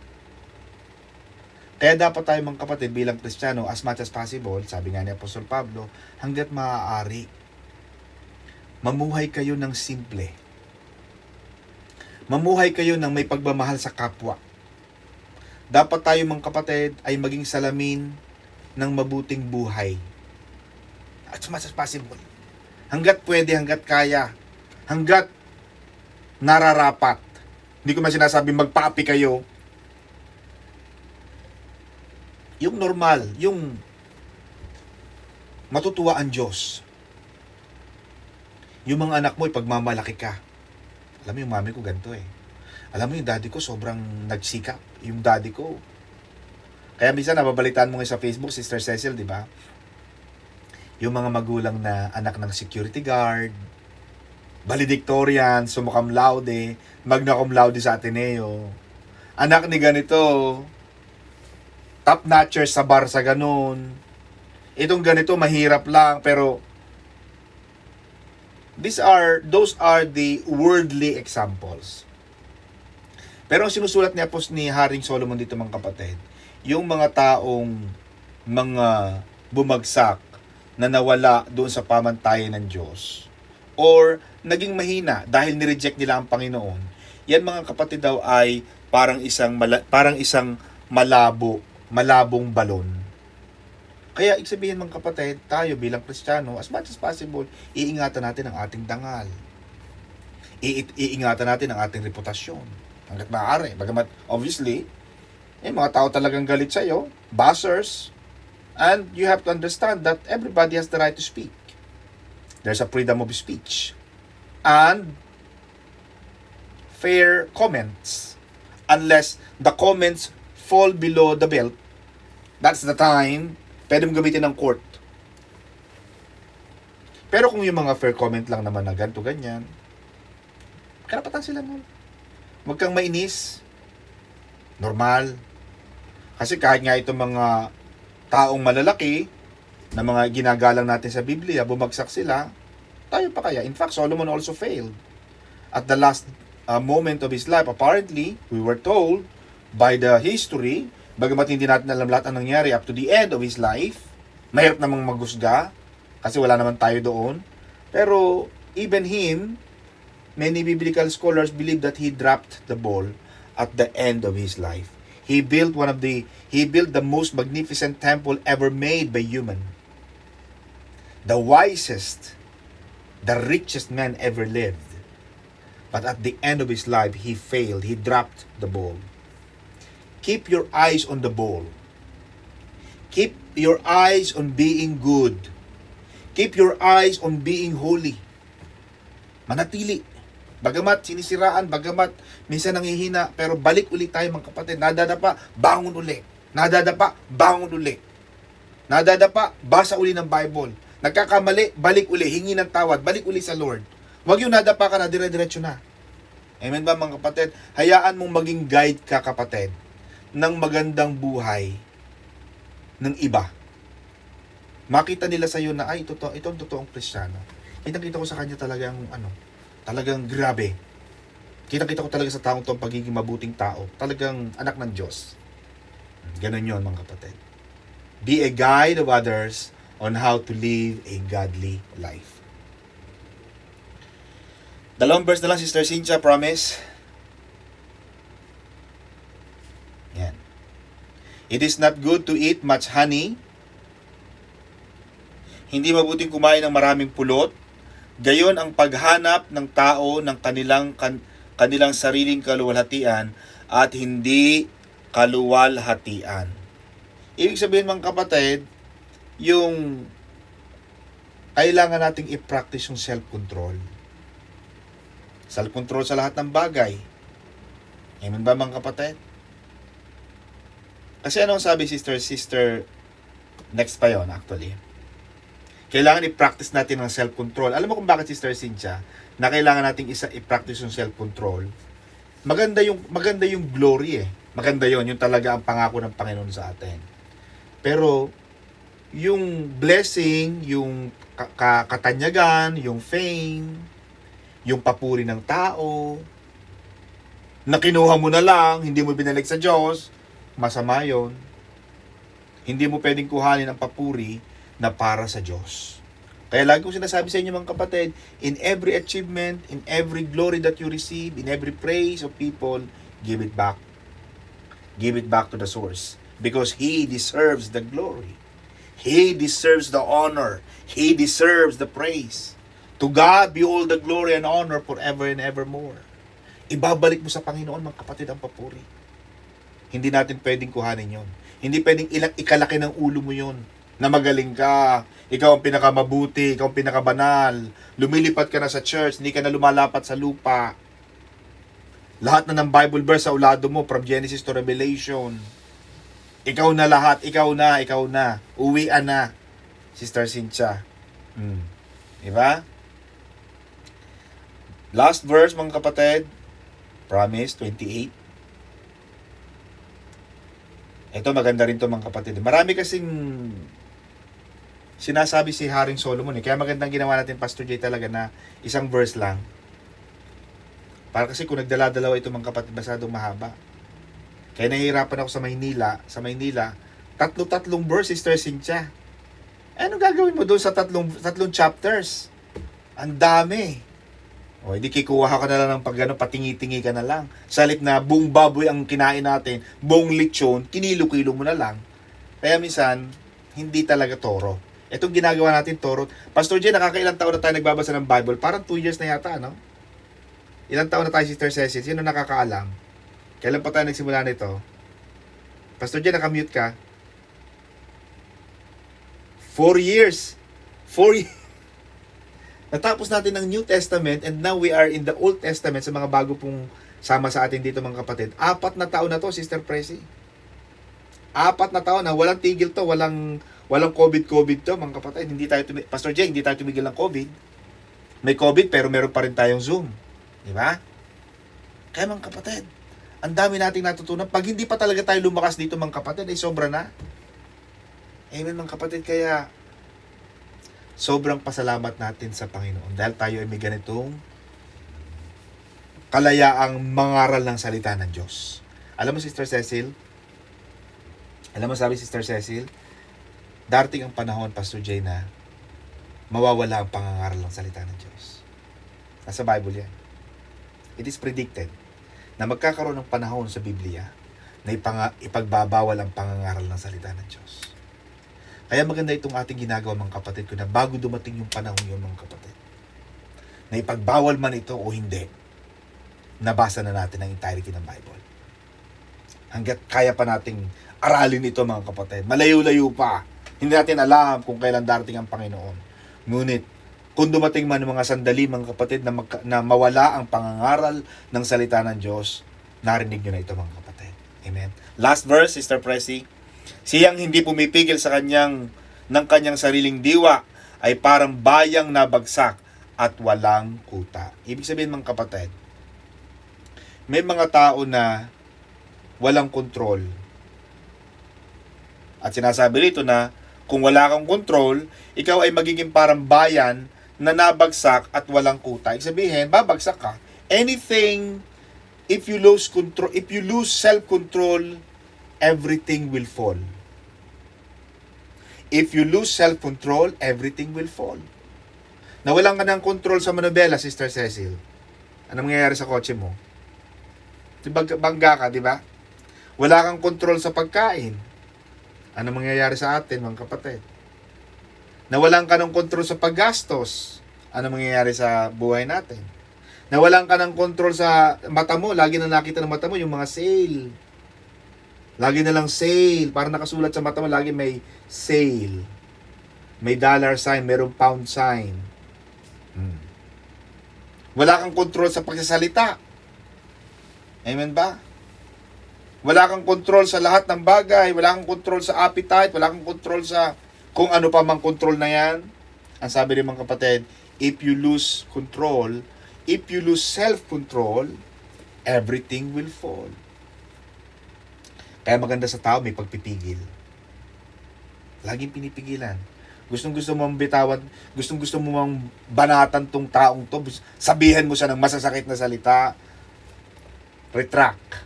Kaya dapat tayo mga kapatid bilang Kristiyano, as much as possible, sabi nga ni Apostol Pablo, hanggat maaari, mamuhay kayo ng simple. Mamuhay kayo ng may pagmamahal sa kapwa. Dapat tayo mga kapatid ay maging salamin ng mabuting buhay. As much as possible. Hanggat pwede, hanggat kaya, hanggat nararapat. Hindi ko man sinasabi magpaapi kayo. Yung normal, yung matutuwa ang Diyos. Yung mga anak mo, ipagmamalaki ka. Alam mo yung mami ko ganito eh. Alam mo yung daddy ko sobrang nagsikap. Yung daddy ko. Kaya minsan nababalitaan mo nga sa Facebook, Sister Cecil, di ba? Yung mga magulang na anak ng security guard, valedictorian, summa cum laude, magna cum laude sa Ateneo. Anak ni ganito, top notchers sa bar sa ganun. Itong ganito mahirap lang pero those are the worldly examples. Pero ang sinusulat ni Haring Solomon dito mga kapatid, yung mga taong mga bumagsak na nawala doon sa pamantayan ng Diyos or naging mahina dahil ni-reject nila ang Panginoon, yan mga kapatid daw ay parang isang malabong balon. Kaya ibig sabihin mga kapatid, tayo bilang Kristiyano, as much as possible, iingatan natin ang ating dangal. Iingatan natin ang ating reputasyon. Hanggat maaari. Bagamat, obviously, mga tao talagang galit sa'yo, bashers, And you have to understand that everybody has the right to speak. There's a freedom of speech. And fair comments. Unless the comments fall below the belt, that's the time pwede mong gamitin ng court. Pero kung yung mga fair comment lang naman na ganito, ganyan, karapatan sila nun. Huwag kang mainis. Normal. Kasi kahit nga itong mga taong malalaki na mga ginagalang natin sa Biblia, bumagsak sila, tayo pa kaya? In fact, Solomon also failed. At the last moment of his life, apparently, we were told by the history, bagamat hindi natin alam lahat ang nangyari up to the end of his life, mahirap namang maghusga, kasi wala naman tayo doon. Pero, even him, many biblical scholars believe that he dropped the ball at the end of his life. He built the most magnificent temple ever made by human. The wisest, the richest man ever lived. But at the end of his life, he failed. He dropped the ball. Keep your eyes on the ball. Keep your eyes on being good. Keep your eyes on being holy. Manatili. Bagamat sinisiraan, bagamat minsan nanghihina, pero balik ulit tayo mga kapatid. Nadadapa, bangon uli. Nadadapa, bangon uli. Nadadapa, basa uli ng Bible. Nagkakamali, balik uli. Hingi ng tawad, balik uli sa Lord. Huwag yung nadapa ka na, dire-diretso na. Amen ba mga kapatid? Hayaan mong maging guide ka kapatid ng magandang buhay ng iba. Makita nila sa iyo na, ay, ito ang totoong Kristiyano. Kita ko sa kanya talagang grabe. Kita ko talaga sa taong to ang pagiging mabuting tao. Talagang anak ng Diyos. Ganun yun mga kapatid. Be a guide of others on how to live a godly life. Dalawang verse na lang, Sister Cynthia, promise. Yan. It is not good to eat much honey. Hindi mabuting kumain ng maraming pulot. Gayon ang paghanap ng tao ng kanilang sariling kaluwalhatian at hindi kaluwalhatian. Ibig sabihin mga kapatid, yung kailangan nating i-practice yung self-control. Self-control sa lahat ng bagay. Amen ba mga kapatid? Kasi anong sabi sister, next pa yon actually. Kailangan i-practice natin ng self-control. Alam mo kung bakit, Sister Cynthia, na kailangan nating i-practice yung self-control? Maganda yung glory eh. Maganda yung talaga ang pangako ng Panginoon sa atin. Pero, yung blessing, yung katanyagan, yung fame, yung papuri ng tao, na kinuha mo na lang, hindi mo binalik sa Diyos, masama yun. Hindi mo pwedeng kuhanin ang papuri na para sa Diyos. Kaya lagi kong sinasabi sa inyo mga kapatid, in every achievement, in every glory that you receive, in every praise of people, give it back. Give it back to the source. Because He deserves the glory. He deserves the honor. He deserves the praise. To God be all the glory and honor forever and evermore. Ibabalik mo sa Panginoon mga kapatid ang papuri. Hindi natin pwedeng kuhanin yon. Hindi pwedeng ikalaki ng ulo mo yon. Na magaling ka, ikaw ang pinakamabuti, ikaw ang pinakabanal, lumilipat ka na sa church, hindi ka na lumalapat sa lupa. Lahat na ng Bible verse sa ulado mo, from Genesis to Revelation. Ikaw na lahat, ikaw na. Uwian na, Sister Cynthia. Diba? Last verse, mga kapatid, Promise 28. Ito, maganda rin to mga kapatid. Marami kasing sinasabi si Haring Solomon eh. Kaya magandang ginawa natin, Pastor Jay, talaga na isang verse lang. Para kasi kung nagdala-dalawa ito mga kapatid, masyadong mahaba. Kaya nahihirapan ako sa Maynila, tatlo-tatlong verse, Sister Cynthia. Ano gagawin mo doon sa tatlong chapters? Ang dami. O, hindi kikuha ka na lang ng patingi-tingi ka na lang. Sa halip na buong baboy ang kinain natin, buong lechon, kinilo-kilo mo na lang. Kaya minsan, hindi talaga toro. Itong ginagawa natin, toro. Pastor Jay, nakakailang taon na tayo nagbabasa ng Bible? Parang 2 years na yata, no? Ilang taon na tayo, Sister Cecil? Sino nakakaalam? Kailan pa tayo nagsimula nito? Pastor Jay, nakamute ka? 4 years. 4 years. Natapos natin ang New Testament and now we are in the Old Testament sa mga bago pong sama sa atin dito mga kapatid. 4 na taon na to, Sister Presi. 4 na taon na, walang tigil to, walang COVID to mga kapatid. Pastor Jay, hindi tayo tumigil ng COVID. May COVID pero meron pa rin tayong Zoom. Di ba? Kaya mga kapatid, ang dami nating natutunan. Pag hindi pa talaga tayo lumakas dito mga kapatid, ay sobra na. Amen mga kapatid, kaya sobrang pasalamat natin sa Panginoon dahil tayo ay may ganitong kalayaang mangaral ng salita ng Diyos. Alam mo, Sister Cecil, Sister Cecil, darating ang panahon, Pastor Jay, na mawawala ang pangangaral ng salita ng Diyos. Nasa Bible yan. It is predicted na magkakaroon ng panahon sa Biblia na ipagbabawal ang pangangaral ng salita ng Diyos. Kaya maganda itong ating ginagawa mga kapatid ko na bago dumating yung panahon yun mga kapatid, na ipagbawal man ito o hindi, nabasa na natin ang entirety ng Bible. Hanggat kaya pa nating aralin ito mga kapatid. Malayo-layo pa. Hindi natin alam kung kailan darating ang Panginoon. Ngunit, kung dumating man mga sandali mga kapatid na mawala ang pangangaral ng salita ng Diyos, narinig nyo na ito mga kapatid. Amen. Last verse, Sister Presi. Siyang hindi pumipigil sa ng kanyang sariling diwa ay parang bayang nabagsak at walang kuta. Ibig sabihin mga kapatid, may mga tao na walang kontrol. At sinasabi rito na kung wala kang kontrol, ikaw ay magiging parang bayan na nabagsak at walang kuta. Ibig sabihin, babagsak ka. Anything, if you lose control, if you lose self-control, everything will fall. If you lose self-control, everything will fall. Nawalan ka ng control sa manobela, Sister Cecil. Ano mangyayari sa kotse mo? Bangga ka, di ba? Wala kang control sa pagkain. Ano mangyayari sa atin, mga kapatid? Nawalan ka ng control sa paggastos. Ano mangyayari sa buhay natin? Nawalan ka ng control sa mata mo. Lagi na nakita ng mata mo yung mga sale. Lagi na lang sale. Parang nakasulat sa mata mo, lagi may sale. May dollar sign, mayroong pound sign. Wala kang control sa pagsasalita. Amen ba? Wala kang control sa lahat ng bagay. Wala kang control sa appetite. Wala kang control sa kung ano pa mang control na yan. Ang sabi rin mga kapatid, if you lose control, if you lose self-control, everything will fall. Kaya maganda sa tao, may pagpipigil. Laging pinipigilan. Gustong-gusto mo bitawan, gustong-gusto mo mang banatan tong taong to, sabihan mo siya ng masasakit na salita, retract.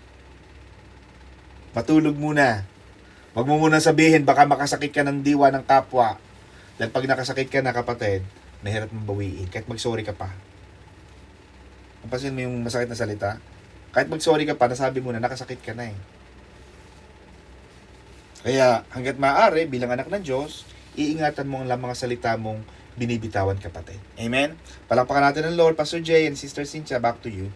Matulog muna. Wag mo muna sabihin, baka makasakit ka ng diwa ng kapwa. Dahil pag nakasakit ka na kapatid, mahirap mong bawiin. Kahit mag-sorry ka pa. Napansin mo yung masakit na salita? Kahit mag-sorry ka pa, nasabi mo na, nakasakit ka na eh. Kaya hanggat maaari, bilang anak ng Diyos, iingatan mo ang mga salita mong binibitawan kapatid. Amen? Palakpakan natin ng Lord. Pastor Jay and Sister Cynthia, back to you.